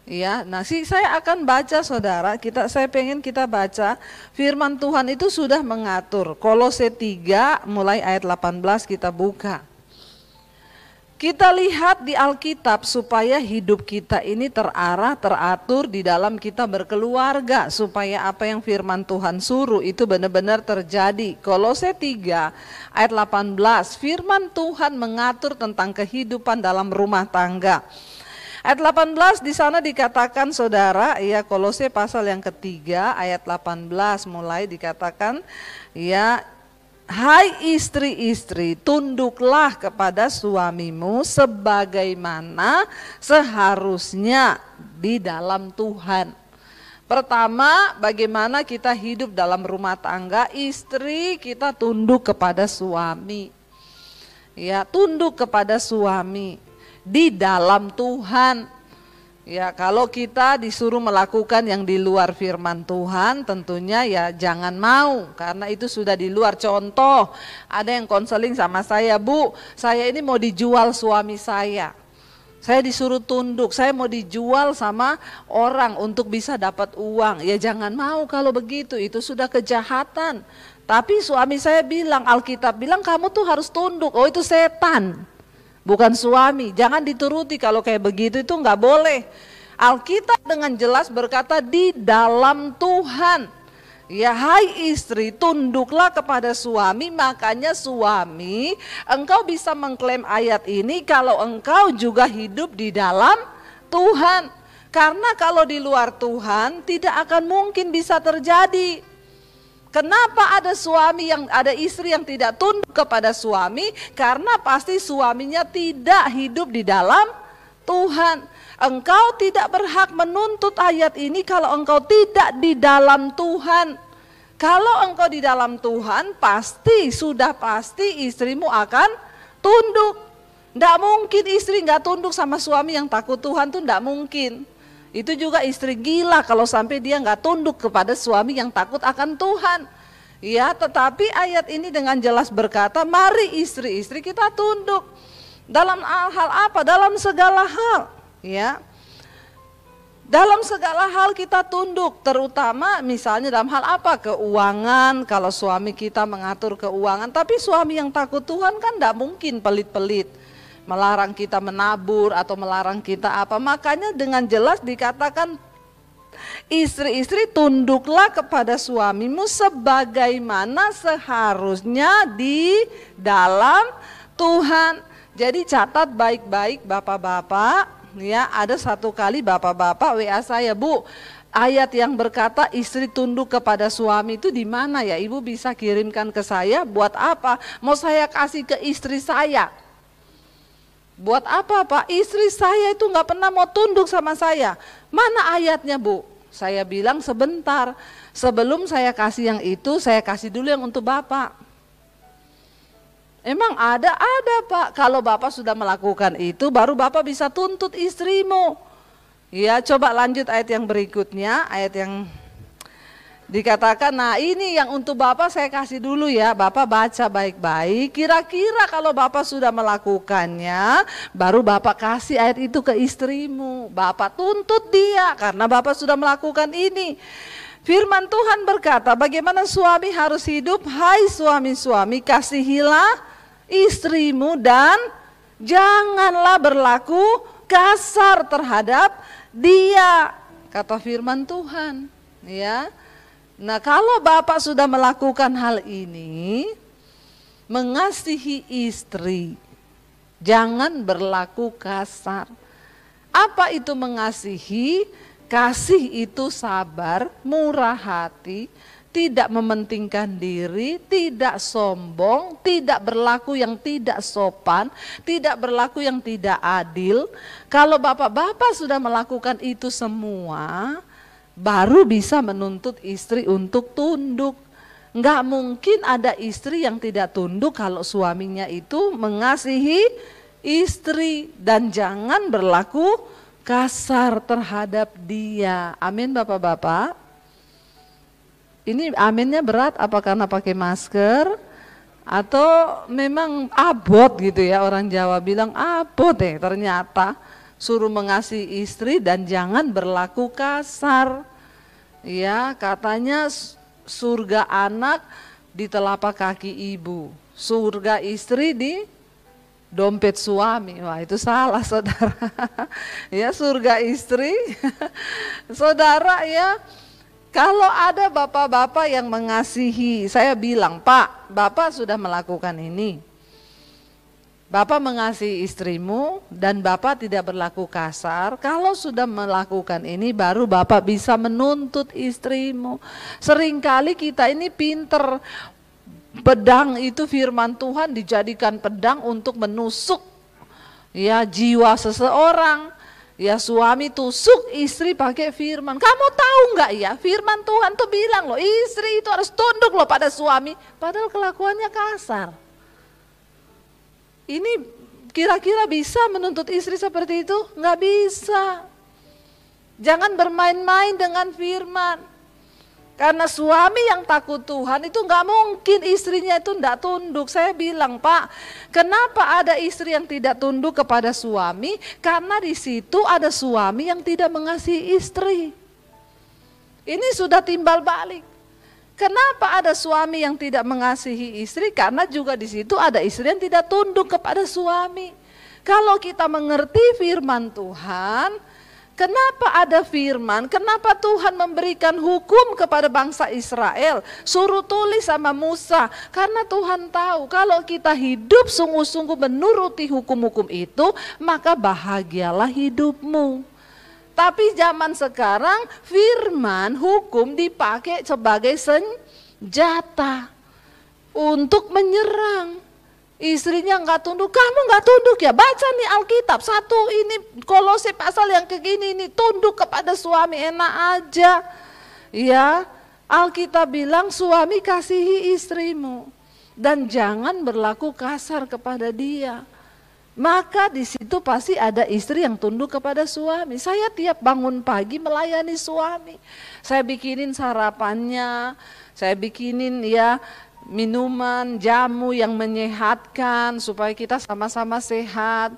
Ya, nah saya akan baca saudara, saya pengen kita baca firman Tuhan itu sudah mengatur. Kolose 3 mulai ayat 18 kita buka. Kita lihat di Alkitab supaya hidup kita ini terarah, teratur di dalam kita berkeluarga. Supaya apa yang firman Tuhan suruh itu benar-benar terjadi. Kolose 3 ayat 18, firman Tuhan mengatur tentang kehidupan dalam rumah tangga. Ayat 18 di sana dikatakan saudara, ya Kolose pasal yang ketiga ayat 18 mulai dikatakan, ya hai istri-istri, tunduklah kepada suamimu sebagaimana seharusnya di dalam Tuhan. Pertama, bagaimana kita hidup dalam rumah tangga, istri kita tunduk kepada suami. Ya, tunduk kepada suami di dalam Tuhan. Ya, kalau kita disuruh melakukan yang di luar firman Tuhan tentunya ya jangan mau, karena itu sudah di luar. Contoh, ada yang konseling sama saya, Bu, saya ini mau dijual suami saya disuruh tunduk, saya mau dijual sama orang untuk bisa dapat uang. Ya jangan mau kalau begitu, itu sudah kejahatan. Tapi suami saya bilang, Alkitab bilang kamu tuh harus tunduk. Oh itu setan, bukan suami. Jangan dituruti kalau kayak begitu, itu nggak boleh. Alkitab dengan jelas berkata di dalam Tuhan. Ya hai istri, tunduklah kepada suami. Makanya suami, engkau bisa mengklaim ayat ini kalau engkau juga hidup di dalam Tuhan. Karena kalau di luar Tuhan tidak akan mungkin bisa terjadi. Kenapa ada istri yang tidak tunduk kepada suami? Karena pasti suaminya tidak hidup di dalam Tuhan. Engkau tidak berhak menuntut ayat ini kalau engkau tidak di dalam Tuhan. Kalau engkau di dalam Tuhan, sudah pasti istrimu akan tunduk. Tidak mungkin istri nggak tunduk sama suami yang takut Tuhan, tuh tidak mungkin. Itu juga istri gila kalau sampai dia nggak tunduk kepada suami yang takut akan Tuhan. Ya, tetapi ayat ini dengan jelas berkata, mari istri-istri kita tunduk. Dalam hal apa? Dalam segala hal. Ya, dalam segala hal kita tunduk, terutama misalnya dalam hal apa? Keuangan, kalau suami kita mengatur keuangan. Tapi suami yang takut Tuhan kan tidak mungkin pelit-pelit, melarang kita menabur atau melarang kita apa. Makanya dengan jelas dikatakan Istri-istri, tunduklah kepada suamimu sebagaimana seharusnya di dalam Tuhan. Jadi catat baik-baik bapak-bapak, ya, ada satu kali bapak-bapak WA saya, Bu, ayat yang berkata istri tunduk kepada suami itu di mana ya? Ibu bisa kirimkan ke saya, buat apa? Mau saya kasih ke istri saya. Buat apa, Pak? Istri saya itu nggak pernah mau tunduk sama saya. Mana ayatnya, Bu? Saya bilang sebentar, sebelum saya kasih yang itu, saya kasih dulu yang untuk Bapak. Emang ada Pak. Kalau Bapak sudah melakukan itu, baru Bapak bisa tuntut istrimu. Ya, coba lanjut ayat yang berikutnya, ayat yang dikatakan, nah ini yang untuk Bapak saya kasih dulu ya, Bapak baca baik-baik, kira-kira kalau Bapak sudah melakukannya, baru Bapak kasih ayat itu ke istrimu, Bapak tuntut dia karena Bapak sudah melakukan ini. Firman Tuhan berkata, bagaimana suami harus hidup? Hai suami-suami, kasihilah istrimu dan janganlah berlaku kasar terhadap dia, kata firman Tuhan, ya. Nah, kalau Bapak sudah melakukan hal ini, mengasihi istri, jangan berlaku kasar. Apa itu mengasihi? Kasih itu sabar, murah hati, tidak mementingkan diri, tidak sombong, tidak berlaku yang tidak sopan, tidak berlaku yang tidak adil. Kalau bapak-bapak sudah melakukan itu semua, baru bisa menuntut istri untuk tunduk. Enggak mungkin ada istri yang tidak tunduk kalau suaminya itu mengasihi istri, dan jangan berlaku kasar terhadap dia. Amin bapak-bapak. Ini aminnya berat apa karena pakai masker atau memang abot gitu ya, orang Jawa bilang abot ternyata. Suruh mengasihi istri dan jangan berlaku kasar. Ya, katanya surga anak di telapak kaki ibu, surga istri di dompet suami. Wah, itu salah saudara. Ya, surga istri. Saudara ya, kalau ada bapak-bapak yang mengasihi, saya bilang, Pak, Bapak sudah melakukan ini. Bapak mengasihi istrimu dan Bapak tidak berlaku kasar. Kalau sudah melakukan ini, baru Bapak bisa menuntut istrimu. Seringkali kita ini pinter. Pedang itu firman Tuhan dijadikan pedang untuk menusuk ya jiwa seseorang. Ya, suami tusuk istri pakai firman. Kamu tahu nggak ya, firman Tuhan tuh bilang loh, istri itu harus tunduk loh pada suami. Padahal kelakuannya kasar. Ini kira-kira bisa menuntut istri seperti itu? Nggak bisa. Jangan bermain-main dengan firman. Karena suami yang takut Tuhan itu nggak mungkin istrinya itu nggak tunduk. Saya bilang, Pak, kenapa ada istri yang tidak tunduk kepada suami? Karena di situ ada suami yang tidak mengasihi istri. Ini sudah timbal balik. Kenapa ada suami yang tidak mengasihi istri? Karena juga di situ ada istri yang tidak tunduk kepada suami. Kalau kita mengerti firman Tuhan, kenapa ada firman? Kenapa Tuhan memberikan hukum kepada bangsa Israel? Suruh tulis sama Musa. Karena Tuhan tahu kalau kita hidup sungguh-sungguh menuruti hukum-hukum itu, maka bahagialah hidupmu. Tapi zaman sekarang firman hukum dipakai sebagai senjata untuk menyerang. Istrinya nggak tunduk, kamu nggak tunduk ya, baca nih Alkitab, satu ini Kolose pasal yang begini ini, tunduk kepada suami enak aja. Ya, Alkitab bilang suami kasihi istrimu dan jangan berlaku kasar kepada dia. Maka di situ pasti ada istri yang tunduk kepada suami. Saya tiap bangun pagi melayani suami. Saya bikinin sarapannya, saya bikinin ya minuman, jamu yang menyehatkan supaya kita sama-sama sehat.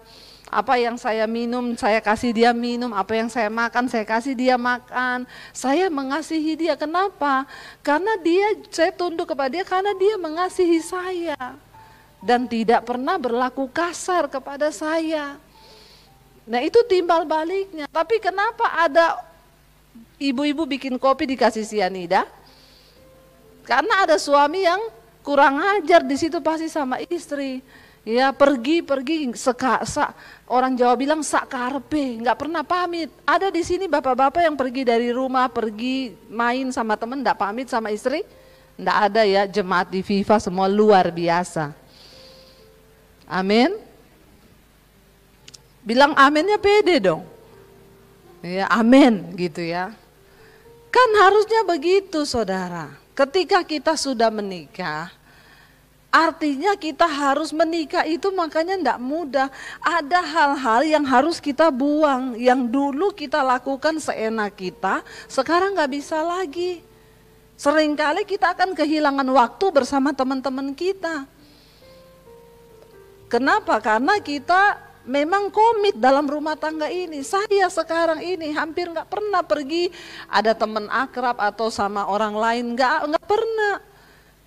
Apa yang saya minum, saya kasih dia minum. Apa yang saya makan, saya kasih dia makan. Saya mengasihi dia. Kenapa? Karena saya tunduk kepada dia karena dia mengasihi saya. Dan tidak pernah berlaku kasar kepada saya. Nah, itu timbal baliknya. Tapi kenapa ada ibu-ibu bikin kopi dikasih sianida? Karena ada suami yang kurang ajar di situ pasti sama istri. Ya pergi orang Jawa bilang sak karepe, nggak pernah pamit. Ada di sini bapak-bapak yang pergi dari rumah, pergi main sama temen, nggak pamit sama istri? Nggak ada ya, jemaat di Viva semua luar biasa. Amin. Bilang aminnya pede dong. Ya amin gitu ya. Kan harusnya begitu saudara. Ketika kita sudah menikah, artinya kita harus menikah itu makanya enggak mudah. Ada hal-hal yang harus kita buang, yang dulu kita lakukan seenak kita, sekarang nggak bisa lagi. Seringkali kita akan kehilangan waktu bersama teman-teman kita. Kenapa? Karena kita memang komit dalam rumah tangga ini. Saya sekarang ini hampir nggak pernah pergi ada teman akrab atau sama orang lain, nggak pernah.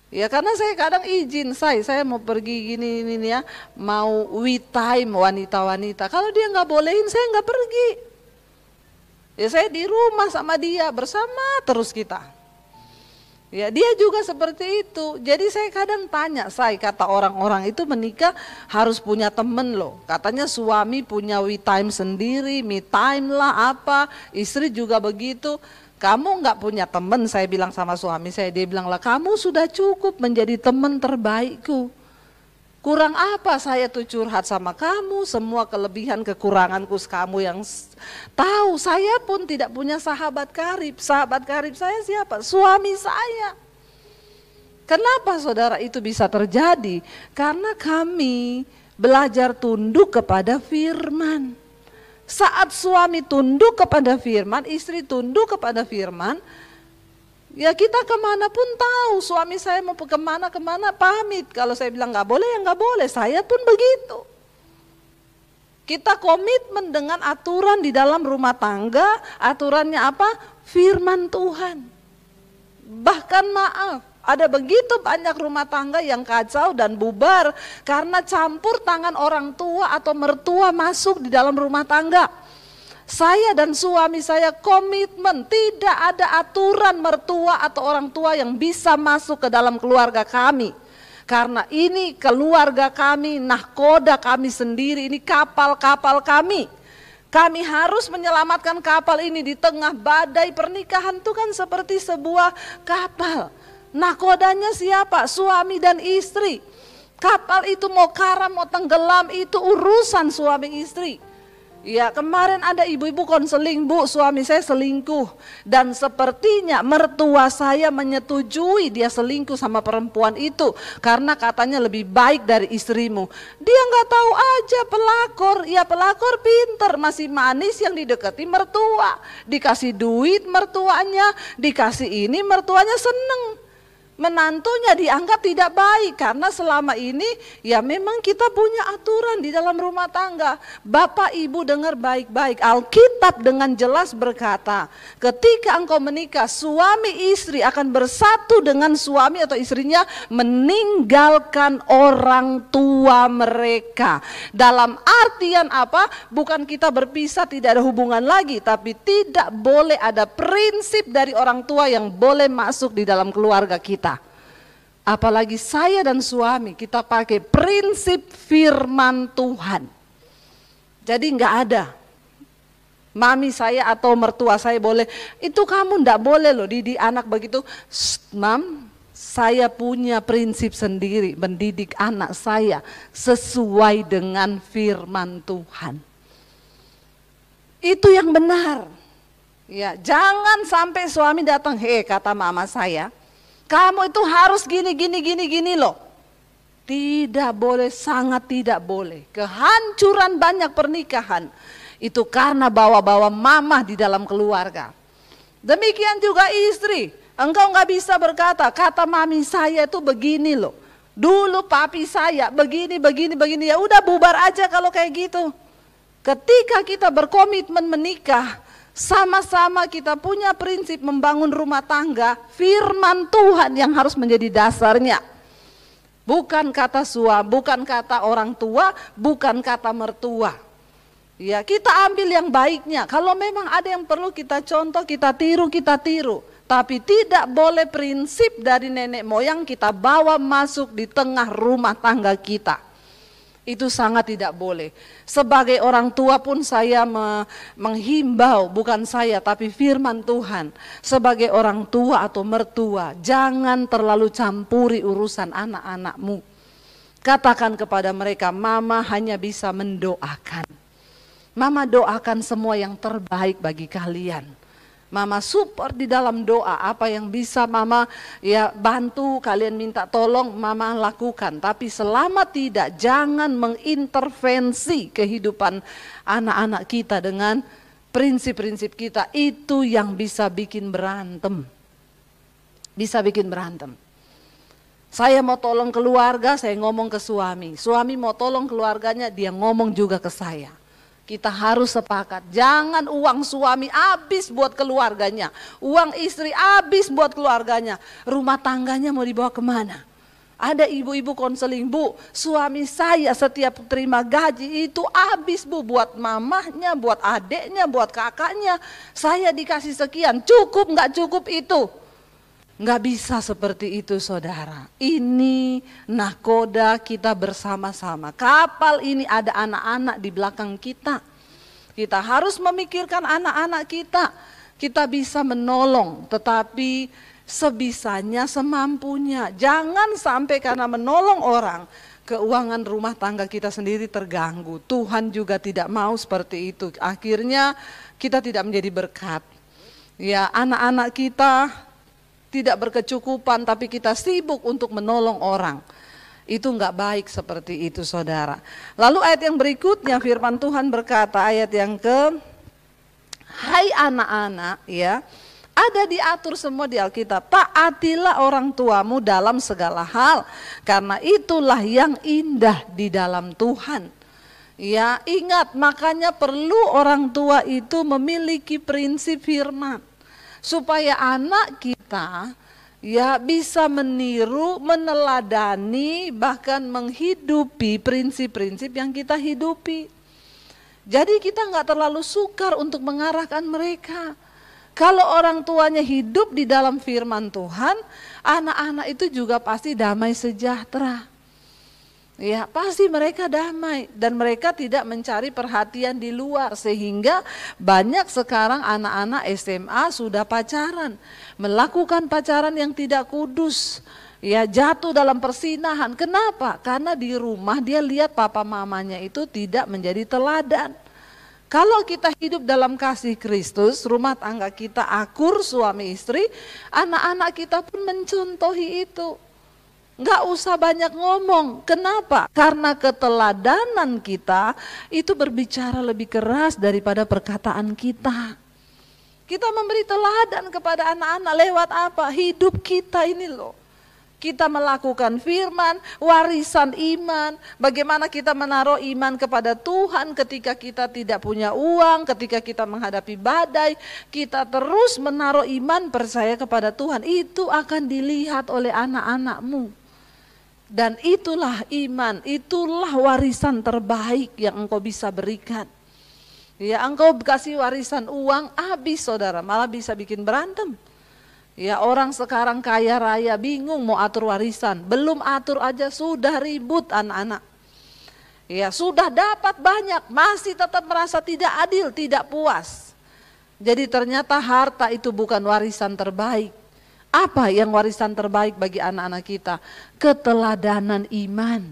Ya karena saya kadang izin, saya mau pergi gini ya, mau we time wanita-wanita. Kalau dia nggak bolehin saya nggak pergi. Ya saya di rumah sama dia, bersama terus kita. Ya dia juga seperti itu. Jadi saya kadang tanya, kata orang-orang itu menikah harus punya temen loh. Katanya suami punya we time sendiri, me time lah apa, istri juga begitu. Kamu nggak punya teman, saya bilang sama suami saya, dia bilang lah kamu sudah cukup menjadi teman terbaikku. Kurang apa saya tuh curhat sama kamu, semua kelebihan kekuranganku kamu yang tahu. Saya pun tidak punya sahabat karib saya siapa? Suami saya. Kenapa saudara itu bisa terjadi? Karena kami belajar tunduk kepada firman. Saat suami tunduk kepada firman, istri tunduk kepada firman, ya kita kemanapun tahu. Suami saya mau kemana pamit. Kalau saya bilang nggak boleh ya nggak boleh. Saya pun begitu. Kita komitmen dengan aturan di dalam rumah tangga. Aturannya apa? Firman Tuhan. Bahkan maaf, ada begitu banyak rumah tangga yang kacau dan bubar karena campur tangan orang tua atau mertua masuk di dalam rumah tangga. Saya dan suami saya komitmen tidak ada aturan mertua atau orang tua yang bisa masuk ke dalam keluarga kami. Karena ini keluarga kami, nahkoda kami sendiri, ini kapal-kapal kami. Kami harus menyelamatkan kapal ini di tengah badai. Pernikahan itu kan seperti sebuah kapal. Nahkodanya siapa? Suami dan istri. Kapal itu mau karam, mau tenggelam, itu urusan suami istri. Ya kemarin ada ibu-ibu konseling, Bu suami saya selingkuh. Dan sepertinya mertua saya menyetujui dia selingkuh sama perempuan itu. Karena katanya lebih baik dari istrimu. Dia nggak tahu aja pelakor, ya pelakor pinter, masih manis yang didekati mertua. Dikasih duit mertuanya, dikasih ini mertuanya seneng. Menantunya dianggap tidak baik karena selama ini ya memang kita punya aturan di dalam rumah tangga. Bapak ibu dengar baik-baik, Alkitab dengan jelas berkata ketika engkau menikah suami istri akan bersatu dengan suami atau istrinya meninggalkan orang tua mereka. Dalam artian apa? Bukan kita berpisah tidak ada hubungan lagi, tapi tidak boleh ada prinsip dari orang tua yang boleh masuk di dalam keluarga kita. Apalagi saya dan suami kita pakai prinsip firman Tuhan. Jadi nggak ada mami saya atau mertua saya boleh, itu kamu nggak boleh loh didik anak begitu. Mam, saya punya prinsip sendiri mendidik anak saya sesuai dengan firman Tuhan. Itu yang benar. Ya, jangan sampai suami datang, kata mama saya, kamu itu harus gini loh. Tidak boleh, sangat tidak boleh. Kehancuran banyak pernikahan itu karena bawa-bawa mamah di dalam keluarga. Demikian juga istri. Engkau nggak bisa berkata, kata mami saya itu begini loh. Dulu papi saya begini. Ya udah bubar aja kalau kayak gitu. Ketika kita berkomitmen menikah, sama-sama kita punya prinsip membangun rumah tangga, firman Tuhan yang harus menjadi dasarnya. Bukan kata suami, bukan kata orang tua, bukan kata mertua. Ya, kita ambil yang baiknya. Kalau memang ada yang perlu kita contoh, kita tiru, kita tiru. Tapi tidak boleh prinsip dari nenek moyang kita bawa masuk di tengah rumah tangga kita. Itu sangat tidak boleh. Sebagai orang tua pun saya menghimbau, bukan saya tapi firman Tuhan. Sebagai orang tua atau mertua, jangan terlalu campuri urusan anak-anakmu. Katakan kepada mereka, mama hanya bisa mendoakan. Mama doakan semua yang terbaik bagi kalian. Mama support di dalam doa, apa yang bisa mama ya bantu, kalian minta tolong mama lakukan. Tapi selama tidak, jangan mengintervensi kehidupan anak-anak kita dengan prinsip-prinsip kita. Itu yang bisa bikin berantem. Bisa bikin berantem. Saya mau tolong keluarga, saya ngomong ke suami. Suami mau tolong keluarganya, dia ngomong juga ke saya. Kita harus sepakat, jangan uang suami habis buat keluarganya, uang istri habis buat keluarganya, rumah tangganya mau dibawa kemana? Ada ibu-ibu konseling, bu, suami saya setiap terima gaji itu habis bu, buat mamahnya, buat adeknya, buat kakaknya, saya dikasih sekian, cukup nggak cukup itu? Nggak bisa seperti itu saudara. Ini nahkoda kita bersama-sama. Kapal ini ada anak-anak di belakang kita. Kita harus memikirkan anak-anak kita. Kita bisa menolong tetapi sebisanya, semampunya. Jangan sampai karena menolong orang, keuangan rumah tangga kita sendiri terganggu. Tuhan juga tidak mau seperti itu. Akhirnya kita tidak menjadi berkat. Ya, anak-anak kita tidak berkecukupan tapi kita sibuk untuk menolong orang. Itu enggak baik seperti itu saudara. Lalu ayat yang berikutnya firman Tuhan berkata, ayat yang hai anak-anak ya, ada diatur semua di Alkitab. Taatilah orang tuamu dalam segala hal, karena itulah yang indah di dalam Tuhan. Ya, ingat, makanya perlu orang tua itu memiliki prinsip firman. Supaya anak kita ya bisa meniru, meneladani, bahkan menghidupi prinsip-prinsip yang kita hidupi. Jadi kita nggak terlalu sukar untuk mengarahkan mereka. Kalau orang tuanya hidup di dalam firman Tuhan, anak-anak itu juga pasti damai sejahtera. Ya, pasti mereka damai dan mereka tidak mencari perhatian di luar, sehingga banyak sekarang anak-anak SMA sudah pacaran, melakukan pacaran yang tidak kudus. Ya, jatuh dalam persinahan. Kenapa? Karena di rumah dia lihat papa mamanya itu tidak menjadi teladan. Kalau kita hidup dalam kasih Kristus, rumah tangga kita akur suami istri, anak-anak kita pun mencontohi itu. Nggak usah banyak ngomong. Kenapa? Karena keteladanan kita itu berbicara lebih keras daripada perkataan kita. Kita memberi teladan kepada anak-anak lewat apa? Hidup kita ini loh. Kita melakukan firman, warisan iman. Bagaimana kita menaruh iman kepada Tuhan ketika kita tidak punya uang, ketika kita menghadapi badai. Kita terus menaruh iman, percaya kepada Tuhan. Itu akan dilihat oleh anak-anakmu. Dan itulah iman, itulah warisan terbaik yang engkau bisa berikan. Ya, engkau kasih warisan uang habis saudara, malah bisa bikin berantem. Ya, orang sekarang kaya raya bingung mau atur warisan, belum atur aja sudah ribut anak-anak. Ya, sudah dapat banyak, masih tetap merasa tidak adil, tidak puas. Jadi ternyata harta itu bukan warisan terbaik. Apa yang warisan terbaik bagi anak-anak kita? Keteladanan iman.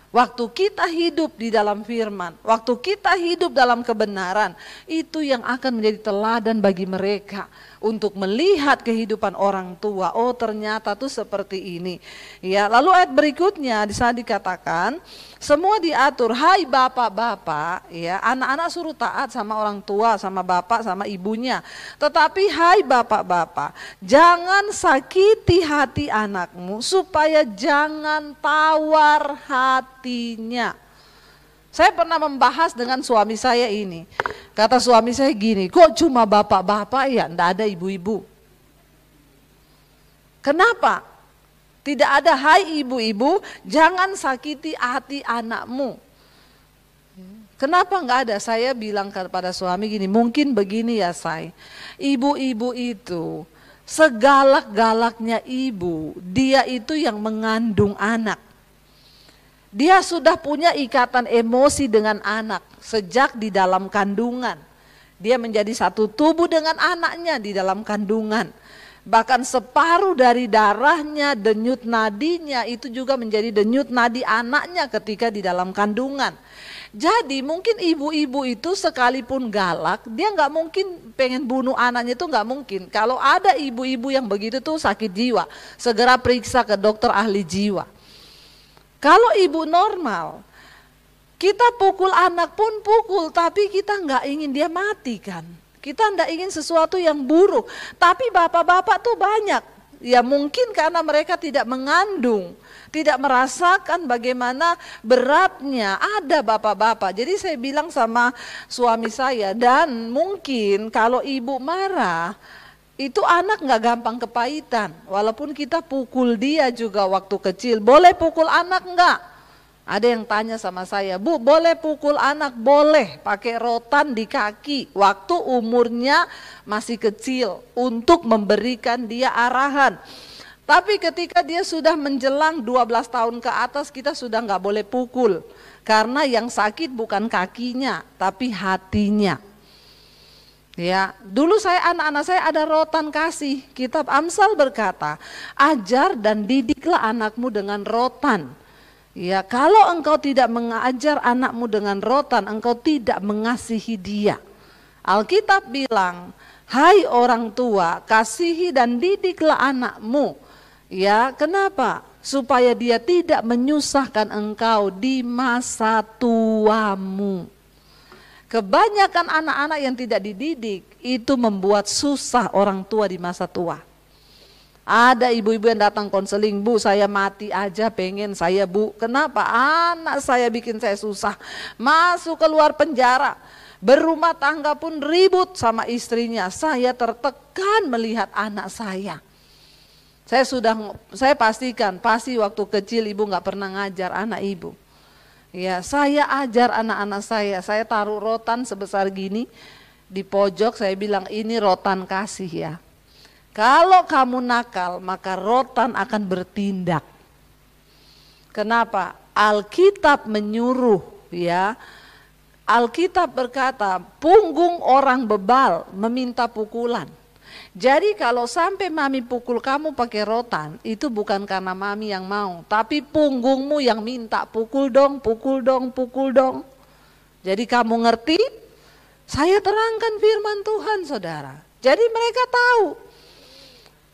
Waktu kita hidup di dalam firman, waktu kita hidup dalam kebenaran, itu yang akan menjadi teladan bagi mereka untuk melihat kehidupan orang tua. Oh, ternyata tuh seperti ini. Ya, lalu ayat berikutnya di sana dikatakan, semua diatur, hai bapak-bapak, ya, anak-anak suruh taat sama orang tua, sama bapak, sama ibunya. Tetapi hai bapak-bapak, jangan sakiti hati anakmu supaya jangan tawar hatinya. Saya pernah membahas dengan suami saya ini. Kata suami saya gini, kok cuma bapak-bapak ya, enggak ada ibu-ibu. Kenapa? Tidak ada hai ibu-ibu, jangan sakiti hati anakmu. Kenapa nggak ada? Saya bilang kepada suami gini, mungkin begini ya say, ibu-ibu itu segalak-galaknya ibu, dia itu yang mengandung anak. Dia sudah punya ikatan emosi dengan anak sejak di dalam kandungan. Dia menjadi satu tubuh dengan anaknya di dalam kandungan. Bahkan separuh dari darahnya, denyut nadinya itu juga menjadi denyut nadi anaknya ketika di dalam kandungan. Jadi mungkin ibu-ibu itu sekalipun galak, dia nggak mungkin pengen bunuh anaknya, itu nggak mungkin. Kalau ada ibu-ibu yang begitu tuh sakit jiwa, segera periksa ke dokter ahli jiwa. Kalau ibu normal, kita pukul anak pun pukul, tapi kita nggak ingin dia mati kan. Kita nggak ingin sesuatu yang buruk. Tapi bapak-bapak tuh banyak, ya mungkin karena mereka tidak mengandung, tidak merasakan bagaimana beratnya. Ada bapak-bapak. Jadi saya bilang sama suami saya, dan mungkin kalau ibu marah, itu anak nggak gampang kepahitan. Walaupun kita pukul dia juga waktu kecil. Boleh pukul anak nggak? Ada yang tanya sama saya, Bu, boleh pukul anak? Boleh, pakai rotan di kaki waktu umurnya masih kecil untuk memberikan dia arahan. Tapi ketika dia sudah menjelang 12 tahun ke atas, kita sudah nggak boleh pukul. Karena yang sakit bukan kakinya, tapi hatinya. Ya, dulu anak-anak saya ada rotan kasih. Kitab Amsal berkata, ajar dan didiklah anakmu dengan rotan. Ya, kalau engkau tidak mengajar anakmu dengan rotan, engkau tidak mengasihi dia. Alkitab bilang, hai orang tua, kasihi dan didiklah anakmu. Ya, kenapa? Supaya dia tidak menyusahkan engkau di masa tuamu. Kebanyakan anak-anak yang tidak dididik itu membuat susah orang tua di masa tua. Ada ibu-ibu yang datang konseling, Bu, saya mati aja pengen saya, Bu. Kenapa? Anak saya bikin saya susah. Masuk keluar penjara, berumah tangga pun ribut sama istrinya. Saya tertekan melihat anak saya. Saya pastikan, pasti waktu kecil ibu nggak pernah ngajar anak ibu. Ya, saya ajar anak-anak saya taruh rotan sebesar gini di pojok, saya bilang ini rotan kasih ya. Kalau kamu nakal, maka rotan akan bertindak. Kenapa? Alkitab menyuruh ya. Alkitab berkata, punggung orang bebal meminta pukulan. Jadi kalau sampai mami pukul kamu pakai rotan, itu bukan karena mami yang mau, tapi punggungmu yang minta, pukul dong, pukul dong, pukul dong. Jadi kamu ngerti? Saya terangkan firman Tuhan, saudara. Jadi mereka tahu.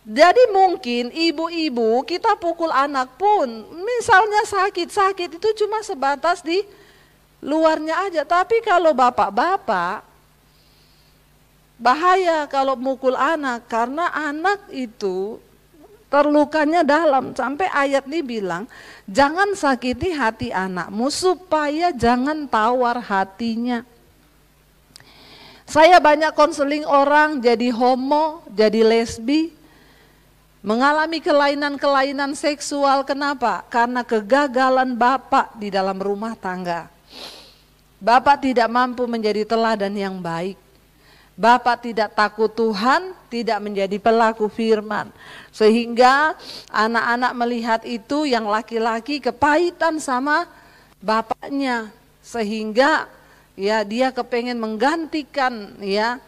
Jadi mungkin ibu-ibu kita pukul anak pun, misalnya sakit itu cuma sebatas di luarnya aja. Tapi kalau bapak-bapak, bahaya kalau mukul anak, karena anak itu terlukanya dalam. Sampai ayat ini bilang, jangan sakiti hati anakmu supaya jangan tawar hatinya. Saya banyak konseling orang jadi homo, jadi lesbi, mengalami kelainan-kelainan seksual. Kenapa? Karena kegagalan bapak di dalam rumah tangga. Bapak tidak mampu menjadi teladan yang baik. Bapak tidak takut Tuhan, tidak menjadi pelaku firman. Sehingga anak-anak melihat itu, yang laki-laki kepahitan sama bapaknya. Sehingga ya dia kepengen menggantikan ya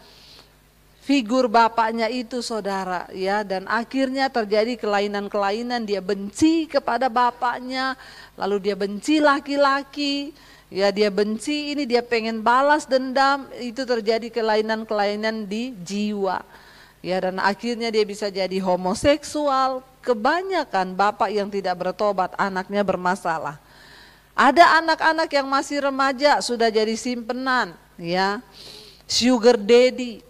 figur bapaknya itu, saudara, ya, dan akhirnya terjadi kelainan-kelainan. Dia benci kepada bapaknya, lalu dia benci laki-laki, ya, dia benci ini, dia pengen balas dendam. Itu terjadi kelainan-kelainan di jiwa, ya, dan akhirnya dia bisa jadi homoseksual. Kebanyakan bapak yang tidak bertobat, anaknya bermasalah. Ada anak-anak yang masih remaja sudah jadi simpenan, ya, sugar daddy.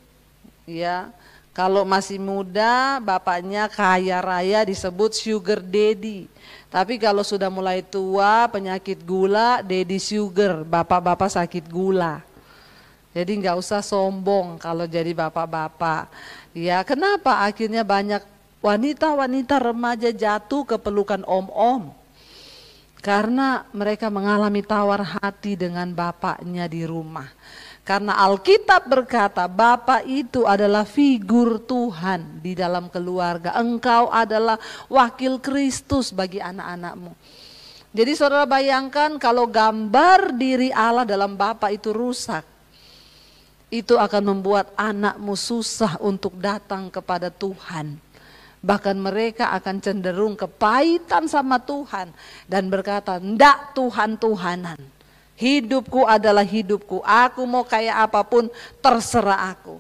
Ya, kalau masih muda bapaknya kaya raya disebut sugar daddy. Tapi kalau sudah mulai tua, penyakit gula, daddy sugar, bapak-bapak sakit gula. Jadi nggak usah sombong kalau jadi bapak-bapak. Ya, kenapa akhirnya banyak wanita-wanita remaja jatuh ke pelukan om-om? Karena mereka mengalami tawar hati dengan bapaknya di rumah. Karena Alkitab berkata Bapa itu adalah figur Tuhan di dalam keluarga. Engkau adalah wakil Kristus bagi anak-anakmu. Jadi saudara bayangkan kalau gambar diri Allah dalam Bapa itu rusak. Itu akan membuat anakmu susah untuk datang kepada Tuhan. Bahkan mereka akan cenderung kepahitan sama Tuhan. Dan berkata, ndak Tuhan-Tuhanan. Hidupku adalah hidupku, aku mau kayak apapun terserah aku.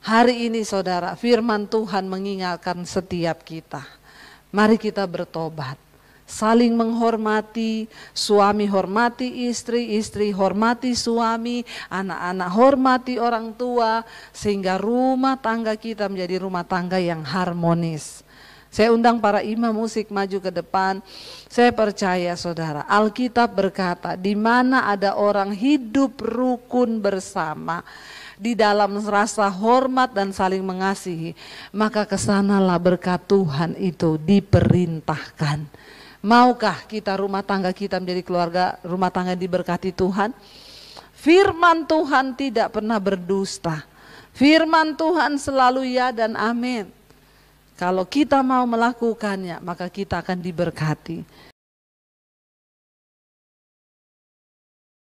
Hari ini saudara, firman Tuhan mengingatkan setiap kita. Mari kita bertobat, saling menghormati, suami hormati istri, istri hormati suami, anak-anak hormati orang tua, sehingga rumah tangga kita menjadi rumah tangga yang harmonis. Saya undang para imam musik maju ke depan. Saya percaya saudara, Alkitab berkata di mana ada orang hidup rukun bersama di dalam rasa hormat dan saling mengasihi, maka kesanalah berkat Tuhan itu diperintahkan. Maukah kita rumah tangga kita menjadi keluarga rumah tangga diberkati Tuhan? Firman Tuhan tidak pernah berdusta. Firman Tuhan selalu ya dan amin. Kalau kita mau melakukannya, maka kita akan diberkati.